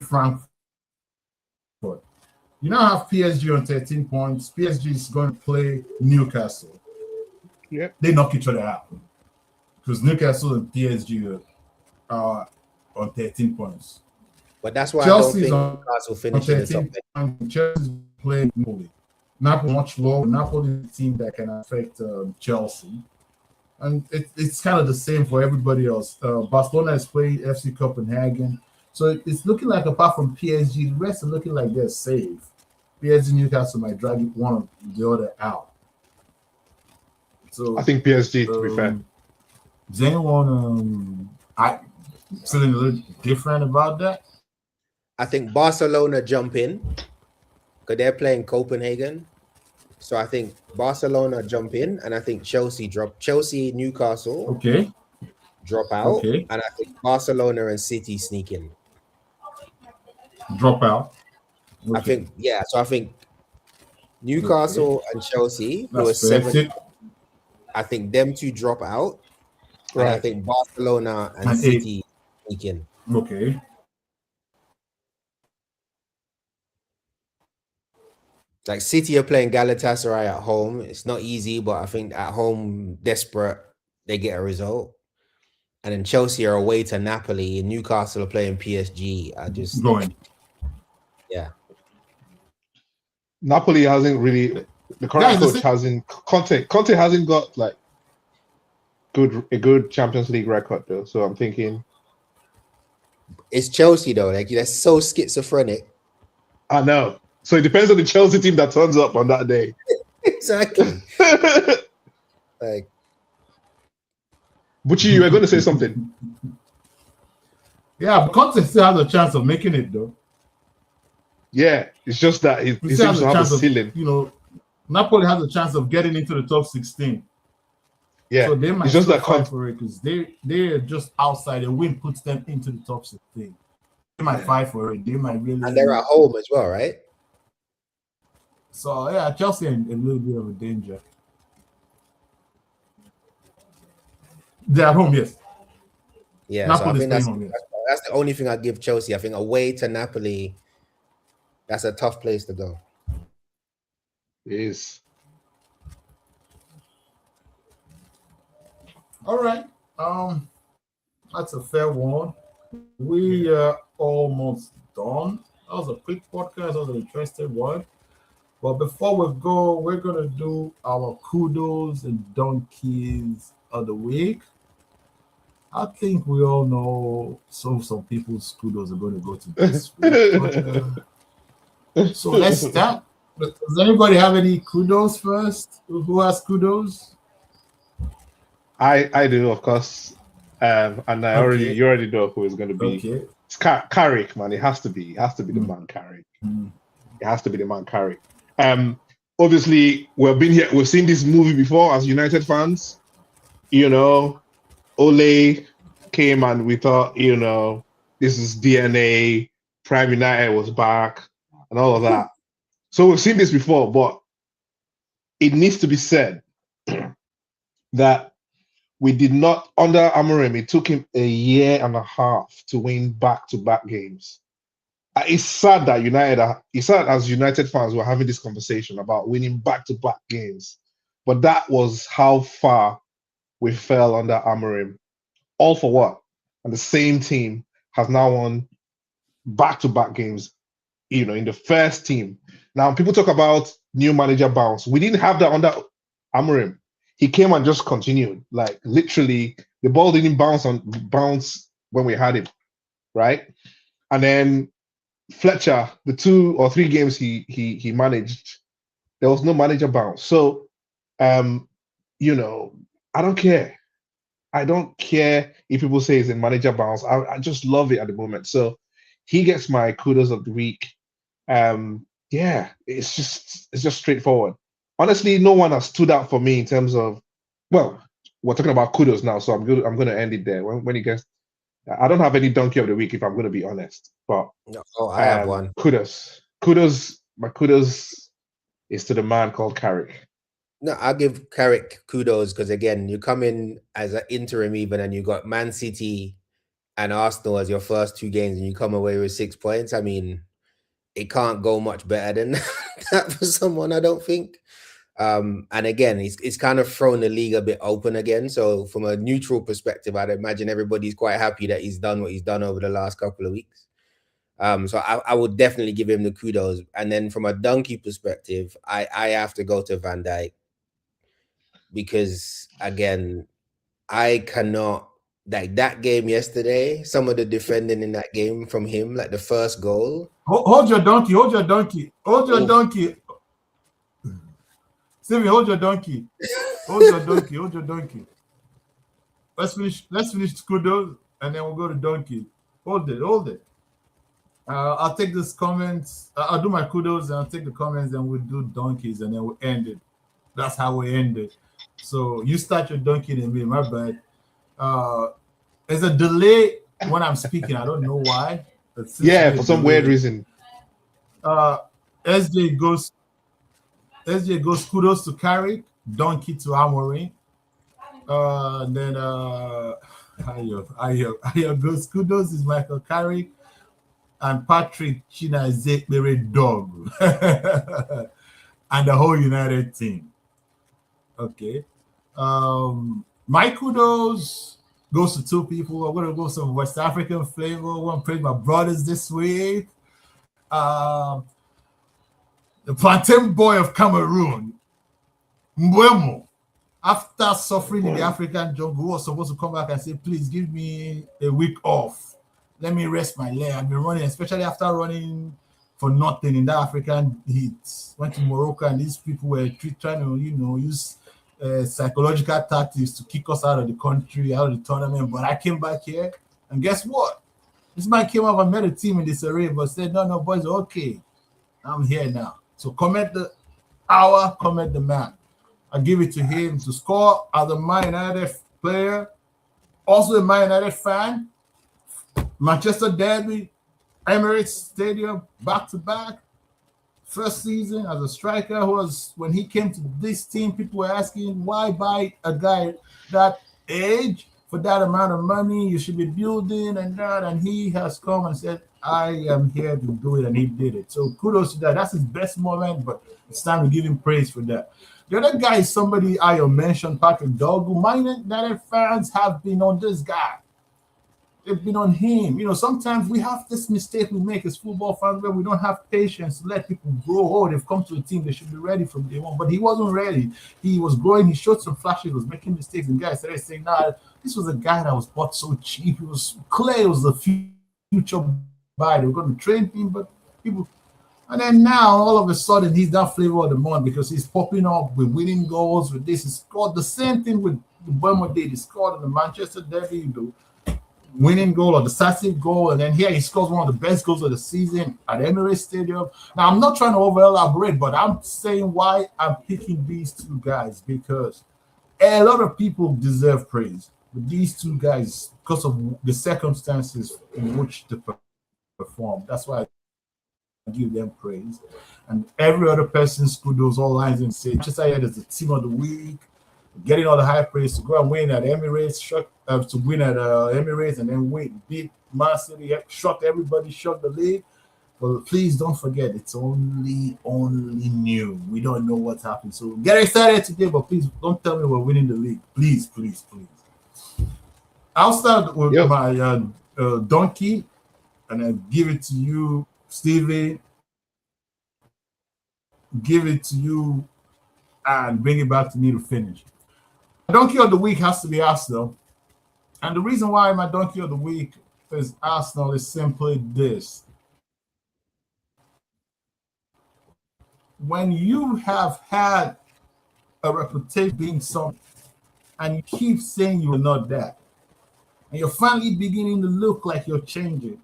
Frankfurt. You now have PSG on 13 points. PSG is going to play Newcastle. Yeah. They knock each other out because Newcastle and PSG are on 13 points. But that's why Chelsea's I don't think Newcastle finishing the top. Chelsea's playing Napoli. Napoli much lower. Napoli is a team that can affect Chelsea. And it's kind of the same for everybody else. Barcelona is playing FC Copenhagen. So it's looking like, apart from PSG, the rest are looking like they're safe. PSG, Newcastle might drag one or the other out. So I think PSG, to be fair. Does anyone feeling a little different about that? I think Barcelona jump in because they're playing Copenhagen. So I think Barcelona jump in, and I think Chelsea, Newcastle drop out. Okay. And I think Barcelona and City sneak in. Drop out. Okay. I think Newcastle and Chelsea, who are 7, I think them two drop out. Right. And I think Barcelona and City sneak in. Okay. Like City are playing Galatasaray at home. It's not easy, but I think at home, desperate, they get a result. And then Chelsea are away to Napoli, and Newcastle are playing PSG. I just going. Yeah. Napoli hasn't really. The current coach hasn't. Conte hasn't got like a good Champions League record though. So I'm thinking it's Chelsea though. Like they're so schizophrenic. I know. So it depends on the Chelsea team that turns up on that day. Exactly. Like, Bucci, you were going to say something. Yeah, but Conte still has a chance of making it though. Yeah, it's just that he seems to have a ceiling. Napoli has a chance of getting into the top 16. Yeah, so they might it's just still that fight for it because they're just outside. A win puts them into the top 16. They might fight for it. They might really. And they're at home as well, right? So yeah, Chelsea are in a little bit of a danger. They're at home, yes. Yeah, Napoli so I think that's the only thing I give Chelsea. I think away to Napoli, that's a tough place to go. It is. All right. That's a fair one. We are almost done. That was a quick podcast. That was an interesting one. But before we go, we're gonna do our kudos and donkeys of the week. I think we all know some people's kudos are going to go to this week. So let's start. Does anybody have any kudos first? Who has kudos? I do, of course. And you already know who is going to be. Okay. It's Carrick, man. It has to be. It has to be the man Carrick. It has to be the man Carrick. Obviously, we've seen this movie before as United fans. Ole came and we thought, this is DNA. Prime United was back and all of that. So we've seen this before, but it needs to be said that we did not, under Amorim, it took him a year and a half to win back-to-back games. It's sad that as United fans we're having this conversation about winning back-to-back games, but that was how far we fell under Amorim. All for what? And the same team has now won back-to-back games, in the first team. Now, people talk about new manager bounce. We didn't have that under Amorim. He came and just continued. Like, literally, the ball didn't bounce when we had him, right? And then Fletcher, the 2 or 3 games he managed, there was no manager bounce. So, I don't care. I don't care if people say it's a manager bounce. I just love it at the moment. So he gets my kudos of the week. It's just straightforward. Honestly, no one has stood out for me in terms of, well, we're talking about kudos now, so I'm going to end it there. When it gets, I don't have any donkey of the week if I'm going to be honest. But I have one. Kudos. My kudos is to the man called Carrick. No, I'll give Carrick kudos because again, you come in as an interim even, and you got Man City and Arsenal as your first 2 games, and you come away with 6 points. I mean, it can't go much better than that for someone, I don't think. And again, it's kind of thrown the league a bit open again. So from a neutral perspective, I'd imagine everybody's quite happy that he's done what he's done over the last couple of weeks. So I would definitely give him the kudos. And then from a donkey perspective, I have to go to Van Dijk because, again, I cannot, like that game yesterday, some of the defending in that game from him, like the first goal. Hold your donkey. Stevie, hold your donkey. Let's finish kudos and then we'll go to donkey. Hold it. I'll take this comments. I'll do my kudos and I'll take the comments and we'll do donkeys and then we'll end it. That's how we end it. So you start your donkey and me, my bad. There's a delay when I'm speaking. I don't know why. Yeah, for some weird reason. SJ goes kudos to Carrick, donkey to Amorim. Then Ayo goes kudos is Michael Carrick, and Patrick China is Zekbere dog. And the whole United team. Okay. My kudos goes to 2 people. I'm gonna go some West African flavor. I want to praise my brothers this week. The plantain boy of Cameroon, Mbeumo, after suffering in the African jungle, was supposed to come back and say, please give me a week off. Let me rest my leg. I've been running, especially after running for nothing in that African heat. Went to Morocco and these people were trying to, use psychological tactics to kick us out of the country, out of the tournament. But I came back here and guess what? This man came up and met a team in this array, but said, no, boys, okay. I'm here now. So comment the hour, comment the man. I give it to him to score as a Man United player, also a Man United fan. Manchester Derby, Emirates Stadium, back-to-back. First season as a striker, when he came to this team, people were asking, why buy a guy that age for that amount of money? You should be building and that. And he has come and said, I am here to do it, and he did it. So kudos to that. That's his best moment, but it's time to give him praise for that. The other guy is somebody I mentioned, Patrick Dogu. Man United fans have been on this guy. They've been on him. Sometimes we have this mistake we make as football fans where we don't have patience to let people grow. Oh, they've come to a team, they should be ready from day one. But he wasn't ready. He was growing. He showed some flashes. He was making mistakes. And guys started saying, this was a guy that was bought so cheap. He was clear. It was the future buy. They were going to train him, but people. And then now, all of a sudden, he's that flavor of the month because he's popping up with winning goals with this. He scored the same thing with the Burma did. He scored in the Manchester Derby. winning goal or decisive goal, and then here he scores one of the best goals of the season at Emirates Stadium. Now, I'm not trying to over elaborate, but I'm saying why I'm picking these two guys, because a lot of people deserve praise, but these two guys, because of the circumstances in which they perform, that's why I give them praise. And every other person kudos all lines and say Manchester United is the team of the week, getting all the high praise to go and win at Emirates, to win at Emirates, and then beat Man City, shocked everybody, shocked the league. But please don't forget, it's only new. We don't know what's happening. So get excited today, but please don't tell me we're winning the league. Please, please, please. I'll start with my donkey, and then give it to you, Stevie. Give it to you, and bring it back to me to finish. My donkey of the week has to be Arsenal. And the reason why my donkey of the week is Arsenal is simply this. When you have had a reputation being something, and you keep saying you're not that, and you're finally beginning to look like you're changing,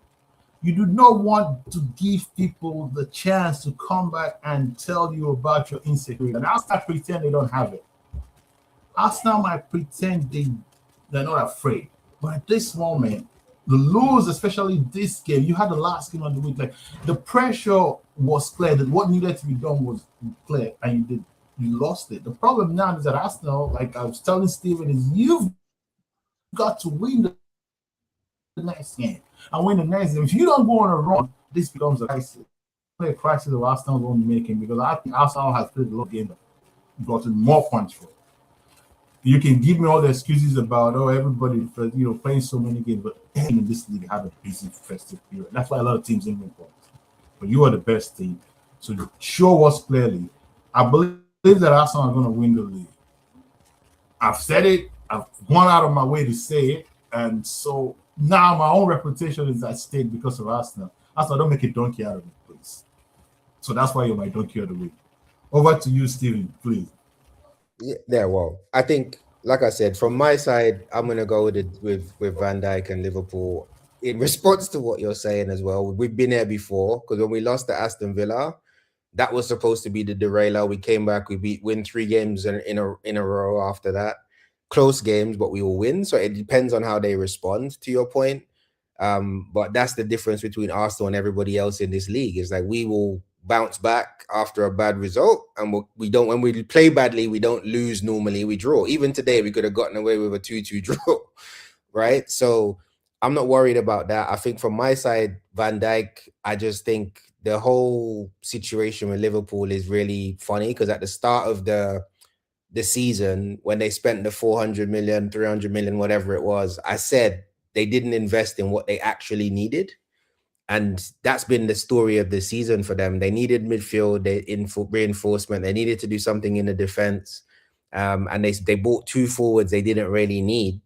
you do not want to give people the chance to come back and tell you about your insecurity. And Arsenal pretend they don't have it. Arsenal might pretend they're not afraid. But at this moment, the lose, especially this game, you had the last game of the week, like the pressure was clear that what needed to be done was clear, and you lost it. The problem now is that Arsenal, like I was telling Steven, is you've got to win the next game and win the next game. If you don't go on a run, this becomes a crisis. A crisis of Arsenal won't make it, because I think Arsenal has played a lot of games, gotten more points for it. You can give me all the excuses about everybody playing so many games, but in this league have a busy festive period. That's why a lot of teams didn't win points. But you are the best team, so show us clearly. I believe that Arsenal are going to win the league. I've said it. I've gone out of my way to say it, and so now my own reputation is at stake because of Arsenal. Arsenal, don't make a donkey out of it, please. So that's why you're my donkey of the week. Over to you, Steven, please. Yeah, well, I think, like I said, from my side, I'm gonna go with Van Dijk and Liverpool. In response to what you're saying as well, we've been there before, because when we lost to Aston Villa, that was supposed to be the derailer. We came back, we win 3 games in a row after that. Close games, but we will win. So it depends on how they respond, to your point. But that's the difference between Arsenal and everybody else in this league. Is like we will bounce back after a bad result, and we don't. When we play badly, we don't lose normally. We draw. Even today, we could have gotten away with a 2-2 draw, right? So I'm not worried about that. I think from my side, Van Dijk, I just think the whole situation with Liverpool is really funny, because at the start of the season, when they spent the 400 million, 300 million, whatever it was, I said they didn't invest in what they actually needed. And that's been the story of the season for them. They needed midfield, reinforcement. They needed to do something in the defense. And they bought 2 forwards they didn't really need.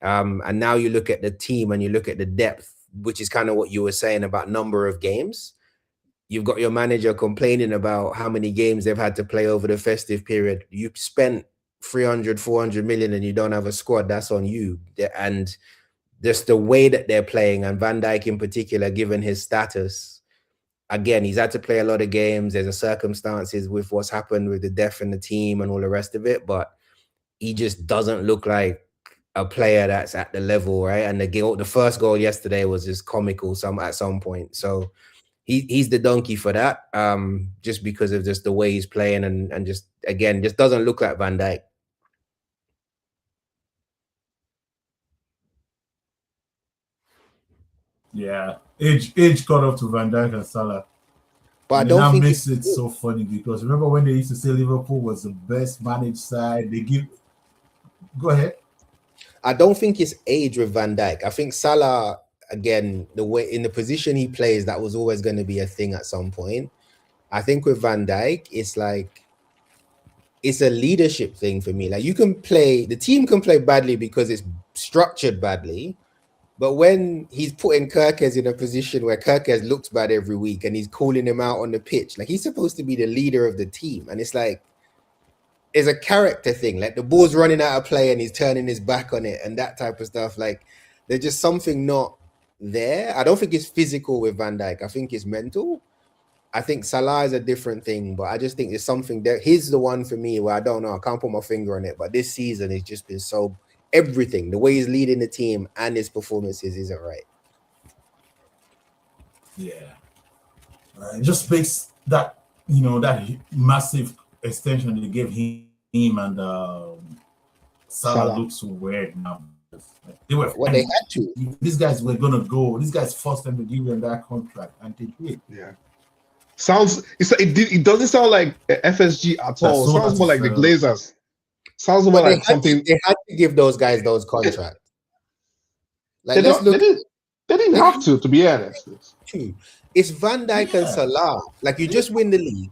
And now you look at the team and you look at the depth, which is kind of what you were saying about number of games. You've got your manager complaining about how many games they've had to play over the festive period. You spent 300, 400 million and you don't have a squad. That's on you. And just the way that they're playing, and Van Dijk in particular, given his status, again, he's had to play a lot of games. There's a circumstances with what's happened with the death in the team and all the rest of it, but he just doesn't look like a player that's at the level, right? And the first goal yesterday was just comical at some point. So he's the donkey for that, just because of just the way he's playing and just, again, just doesn't look like Van Dijk. Yeah, age caught up to Van Dijk and Salah. But I don't think makes it so funny, because remember when they used to say Liverpool was the best managed side? Go ahead. I don't think it's age with Van Dijk. I think Salah, again, the way in the position he plays, that was always going to be a thing at some point. I think with Van Dijk, it's like it's a leadership thing for me. Like the team can play badly because it's structured badly. But when he's putting Kerkez in a position where Kerkez looks bad every week and he's calling him out on the pitch, like he's supposed to be the leader of the team. And it's like, it's a character thing. Like the ball's running out of play and he's turning his back on it and that type of stuff. Like, There's just something not there. I don't think it's physical with Van Dijk. I think it's mental. I think Salah is a different thing, but I just think there's something there. He's the one for me where I don't know. I can't put my finger on it, but this season has just been so everything. The way he's leading the team and his performances isn't right. Yeah. It just makes that, that massive extension they gave him and Salah looks so weird now. They were Well, they had to. These guys were gonna go. These guys forced them to give them that contract, and they did. Yeah. It doesn't sound like FSG at all. It sounds more like the Glazers. Sounds more like something. They had to give those guys those contracts. Like they didn't have to be honest. It's Van Dijk and Salah. Like you just win the league,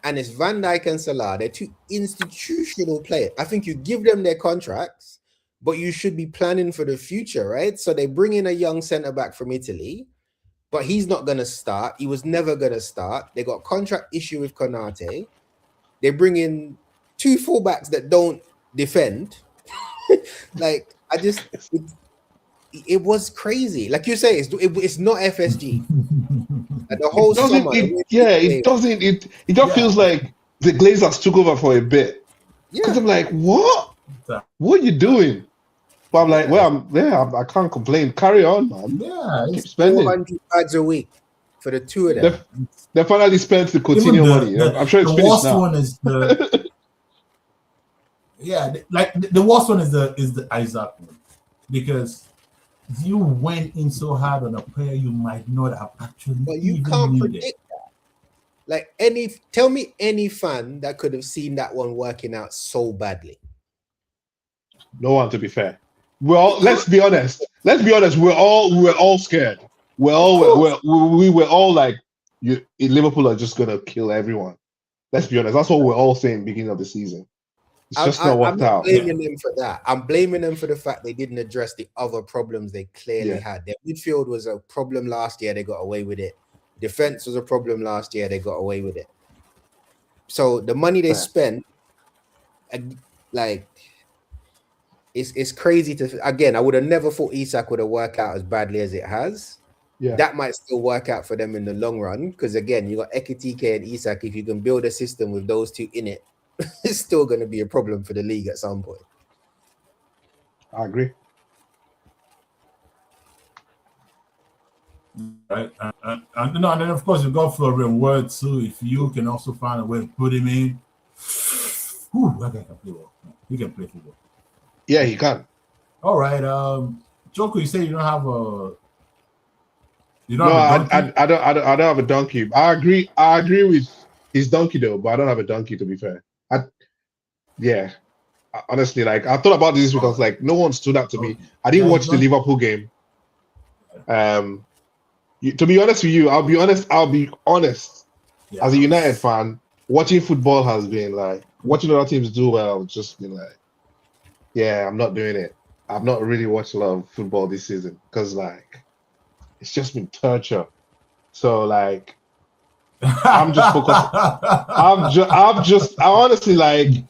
and it's Van Dijk and Salah. They're two institutional players. I think you give them their contracts, but you should be planning for the future, right? So they bring in a young centre back from Italy. But he's not going to start. He was never going to start. They got contract issue with Konate. They bring in two fullbacks that don't defend. Like, it was crazy. Like you say, it's not FSG. Like the whole summer. It doesn't. It just feels like the Glazers took over for a bit. Because I'm like, what? What are you doing? But I'm like, I can't complain. Carry on, man. Yeah, keep spending 400 bags a week for the two of them. They finally spent the Coutinho money. I'm sure it's the finished worst now. one is the the worst one is the Isaac one, because you went in so hard on a player you might not have actually. But you can't predict that. Like tell me any fan that could have seen that one working out so badly. No one, to be fair. Well, let's be honest. We're all scared. We were all like, Liverpool are just gonna kill everyone. Let's be honest. That's what we're all saying beginning of the season. It's just not worked out. I'm blaming them for that. I'm blaming them for the fact they didn't address the other problems they clearly had. Their midfield was a problem last year. They got away with it. Defense was a problem last year. They got away with it. So the money they spent, like. It's crazy to again. I would have never thought Isak would have worked out as badly as it has. Yeah, that might still work out for them in the long run because again, you got Ekitike and Isak. If you can build a system with those two in it, it's still going to be a problem for the league at some point. I agree. Right, and then of course you go for a word too. If you can also find a way to put him in, that guy can play well. He can play football. Yeah, he can. All right, Joko, you say you don't have a. I don't have a donkey. I agree with his donkey though, but I don't have a donkey to be fair. Honestly, like I thought about this because like no one stood out to me. I didn't watch the Liverpool game. To be honest with you, I'll be honest. Yeah. As a United fan, watching football has been like watching other teams do well. Just been like, yeah, I'm not doing it. I've not really watched a lot of football this season because like it's just been torture. So like I'm just focused. I honestly like,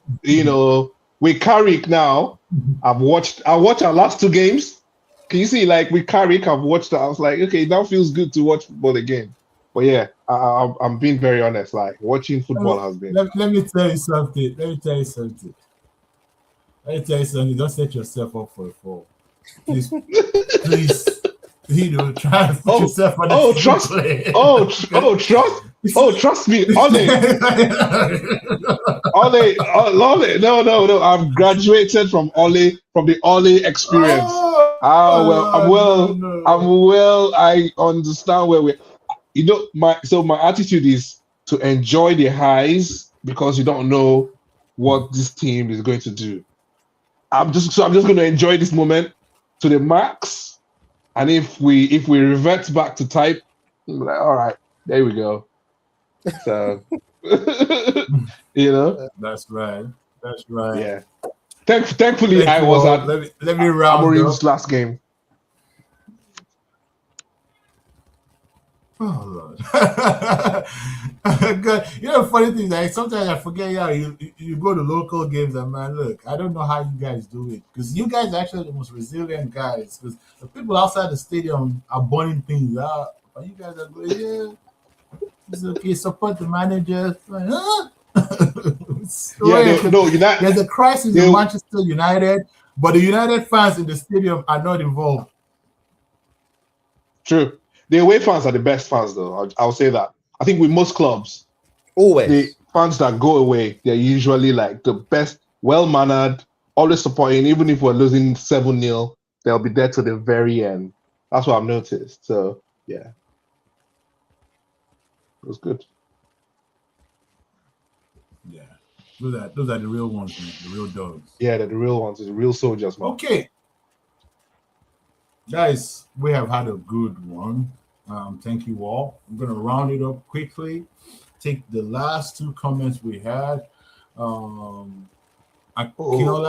with Carrick now, I watched our last two games. Can you see, like with Carrick, I've watched it. I was like, okay, that feels good to watch football again. But yeah, I'm being very honest. Like watching football has been. Let me tell you something. Don't set yourself up for a fall. Please, try to put yourself on the trust. Trust me, Ole. No. I've graduated from the Ole experience. I'm well. I understand where we're. My attitude is to enjoy the highs because you don't know what this team is going to do. I'm just going to enjoy this moment to the max, and if we revert back to type, I'm like, all right, there we go. So, That's right. Yeah. Thankfully, I was at let me round Amorim's last game. Oh Lord. Good. You know, the funny thing is, like, sometimes I forget. Yeah, you go to local games and man, look, I don't know how you guys do it because you guys are actually the most resilient guys. Because the people outside the stadium are burning things out, but you guys are going, yeah, it's okay. Support the manager. Like, huh? There's a crisis in Manchester United, but the United fans in the stadium are not involved. True. The away fans are the best fans, though. I'll say that. I think with most clubs, always the fans that go away, they're usually like the best, well-mannered, always supporting. Even if we're losing 7-0, they'll be there to the very end. That's what I've noticed. So yeah, it was good. Yeah, those are the real ones, man, the real dogs. Yeah, they're the real ones, the real soldiers, man. Okay. Guys, we have had a good one. Thank you all. I'm going to round it up quickly. Take the last two comments we had. Akinola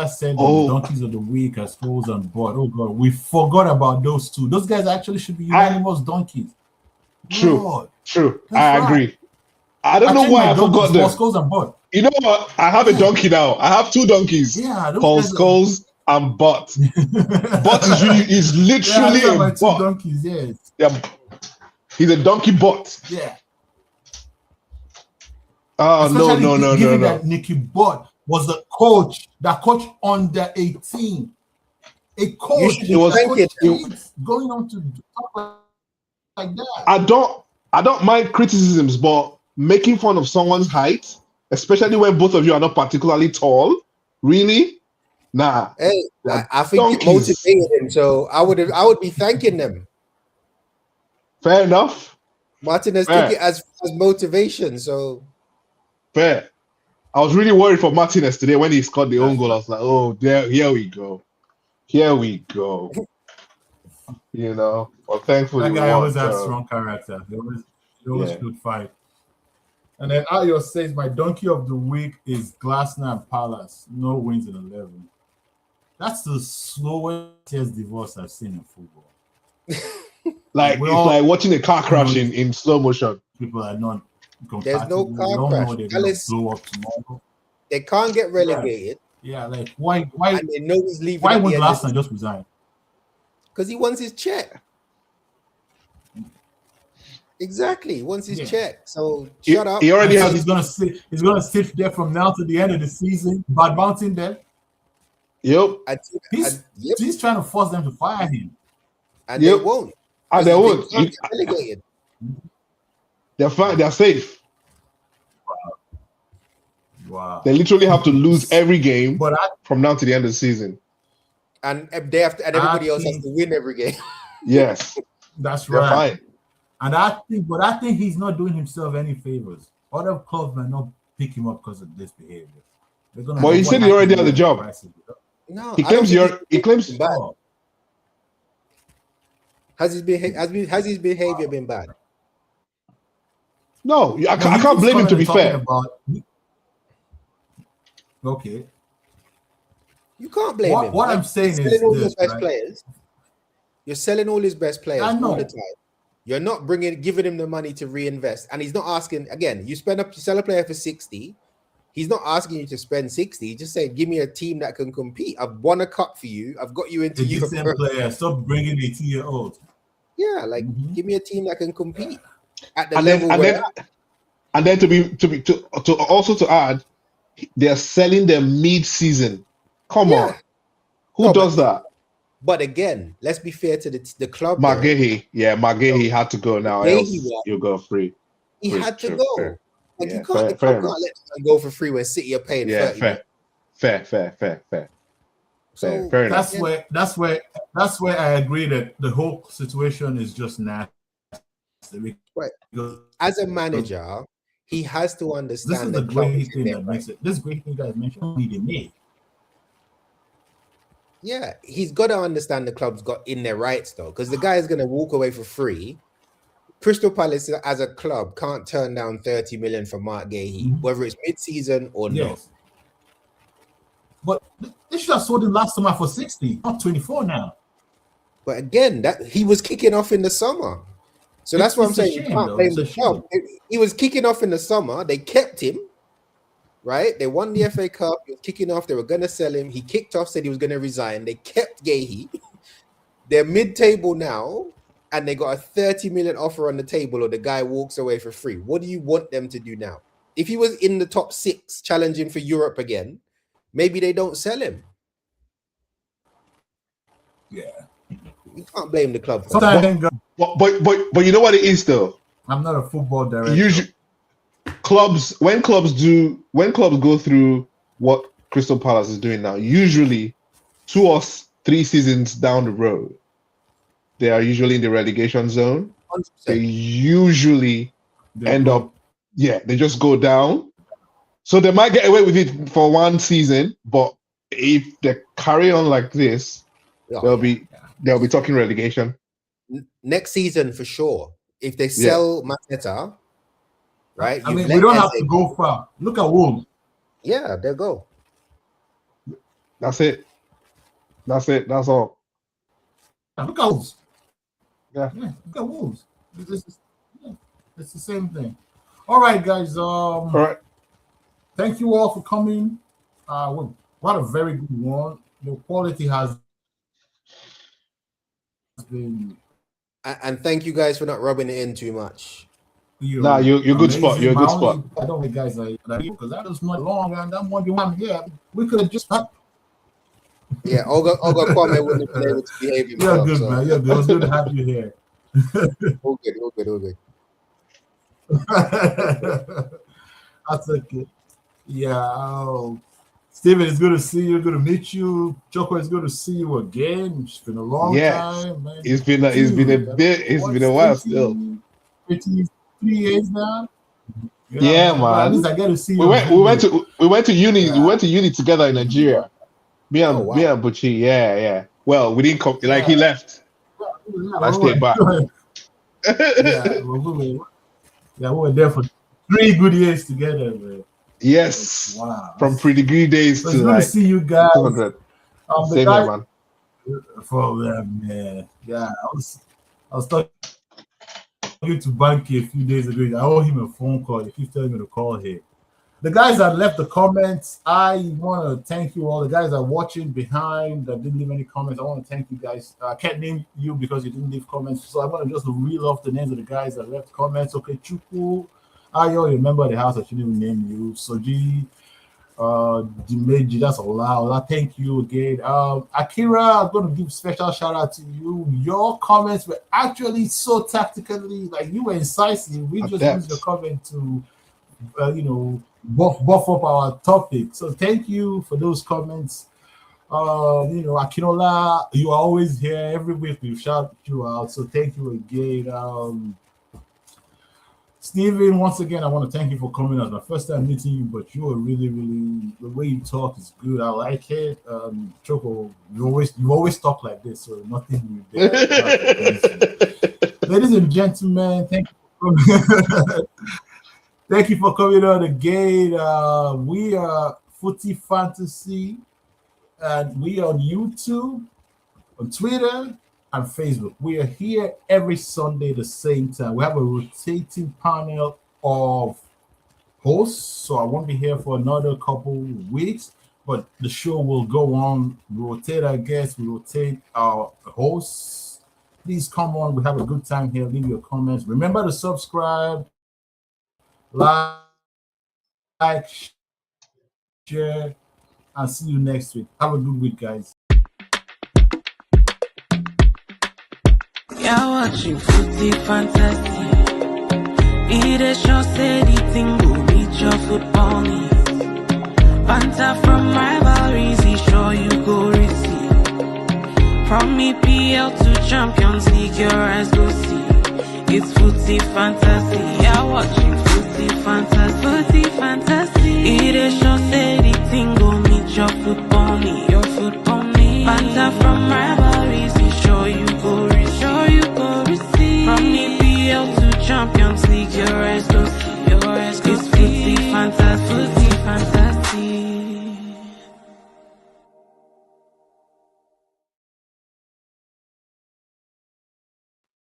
said the donkeys of the week are Skulls and Board. Oh, God, we forgot about those two. Those guys actually should be unanimous donkeys. True, Lord, true. I agree. I don't know why I forgot them. Skulls and Board. You know what? I have a donkey now. I have two donkeys called Skulls and Butt. Butt is literally a butt. Donkeys, yes. Yeah, he's a donkey butt. Yeah. Oh no. That Nicky Butt was the coach that coached under 18. A coach going on to talk like that. I don't mind criticisms, but making fun of someone's height, especially when both of you are not particularly tall, really? Nah. Hey, I think it motivated him, so I would be thanking them. Fair enough. Martinez took it as motivation, so fair. I was really worried for Martinez today when he scored the own goal. I was like, oh, here we go. You know, well, thankfully that guy always has strong character. He always should fight. And then Ayo says, my donkey of the week is Glasner and Palace. No wins in 11. That's the slowest divorce I've seen in football. Like it's like watching a car crash in slow motion. People are not compatible. There's no car crash. They're gonna blow up tomorrow. They can't get relegated. Yeah, like why? And they know he's leaving. Why would Glasner just resign? Because he wants his check. Exactly, wants his check. So shut up. He already has. He's gonna sit there from now to the end of the season, bad bouncing them. Yep. He's trying to force them to fire him, and they won't. And they won't. Relegated. They're fine. They're safe. Wow. They literally have to lose every game from now to the end of the season, and they have to, and everybody else has to win every game. Yes, that's right. Fine. And I think he's not doing himself any favors. Other clubs might not pick him up because of this behavior. But he said he already had the job. No, he claims. Bad. Has his behavior been bad? No, I can't blame him. To be fair, okay, you can't blame him. What I'm saying is, all his best players. You're selling all his best players all the time. You're not giving him the money to reinvest, and he's not asking again. You sell a player for 60. He's not asking you to spend 60. Just say, give me a team that can compete. I've won a cup for you. I've got you into Europe. Player. Stop bringing 18-year-olds. Yeah, like give me a team that can compete at the and level then to also add, they're selling them mid-season. Come on, who does that? But again, let's be fair to the club. Magehi had to go now. Else you'll go free. He had to go. Fair. Like you can't let him go for free when City are paying. Yeah, 30 fair. So fair that's where I agree that the whole situation is just nasty. Right. As a manager, he has to understand. This is the great thing that makes it. This great thing that mentioned only they made. Yeah, he's got to understand the club's got in their rights though, because the guy is going to walk away for free. Crystal Palace as a club can't turn down 30 million for Mark Gahey, whether it's mid-season or not. But they should have sold him last summer for 60, not 24 now. But again, that he was kicking off in the summer. So that's what I'm It's a saying. You shame, can't though. blame It's a the club. He was kicking off in the summer. They kept him, right? They won the FA Cup. He was kicking off. They were going to sell him. He kicked off, said he was going to resign. They kept Gahey. They're mid-table now, and they got a 30 million offer on the table, or the guy walks away for free. What do you want them to do now? If he was in the top 6 challenging for Europe again, maybe they don't sell him. Yeah. You can't blame the club. Sometimes I think, But you know what it is though? I'm not a football director. Usually, when clubs go through what Crystal Palace is doing now, usually 2 or 3 seasons down the road, they are usually in the relegation zone. 100%. They usually end up, they just go down. So they might get away with it for 1 season, but if they carry on like this, they'll be talking relegation. Next season for sure. If they sell Mateta, right? I mean, we don't have to go far. Look at Wolves. Yeah, they'll go. That's it. That's all. Look at Wolves. Yeah. Look at Wolves. It's the same thing. All right, guys. All right. Thank you all for coming. What a very good one. The quality has been. And thank you guys for not rubbing it in too much. You're good spot. You're a good spot. I don't think guys like that because that was not long and that one you want here. We could have just. Yeah, Olga Kwame wouldn't have been able to behave himself. You're good, man. You're good. It was good to have you here. All good. That's okay. Yeah. Steven, it's good to see you. Good to meet you. Choco, it's good to see you again. It's been a long time, man. It's been a while still. 3 years now. Yeah, man. At least I get to see you. We went to uni. Yeah. We went to uni together in Nigeria. Me and Buchi. Yeah. Well, we didn't come. Like he left. I stayed back. we were there for 3 good years together, man. Yes. Wow. From pre-degree days so to it's good to see you guys. 200. Same here, man. For them, man. Yeah, I was talking to Banky a few days ago. I owe him a phone call. He keeps telling me to call him. The guys that left the comments, I want to thank you all. The guys that are watching behind that didn't leave any comments, I want to thank you guys. I can't name you because you didn't leave comments, so I'm going to just reel off the names of the guys that left comments. Okay, Chuku, Ayo, you remember the house, I shouldn't even name you. Soji, Dimeji, that's Ola. Thank you again. Akira, I'm going to give special shout out to you. Your comments were actually so tactically, like you were incisive. We just used your comment to, buff up our topic. So thank you for those comments. Akinola, you are always here. Every week we shout you out. So thank you again. Steven, once again, I want to thank you for coming. It's my first time meeting you, but you are really, really, the way you talk is good. I like it. Choco, you always talk like this, so nothing new there. Ladies and gentlemen, thank you. Thank you for coming on again. We are Footy Fantasy, and we are on YouTube, on Twitter, and Facebook. We are here every Sunday the same time. We have a rotating panel of hosts, so I won't be here for another couple weeks, but the show will go on. We rotate our guests, we rotate our hosts. Please come on. We have a good time here. Leave your comments. Remember to subscribe, like, share, and see you next week. Have a good week, guys. You're watching Footy Fantasy. It is your steady thing, go meet your football needs. Banter from rivalries, he sure you go receive. From EPL to Champions League, your eyes go see. It's Footy Fantasy. You're watching Footy Fantasy. Footy Fantasy. It is your steady thing, go meet your football needs. Your football needs. Banter from rivalries, he sure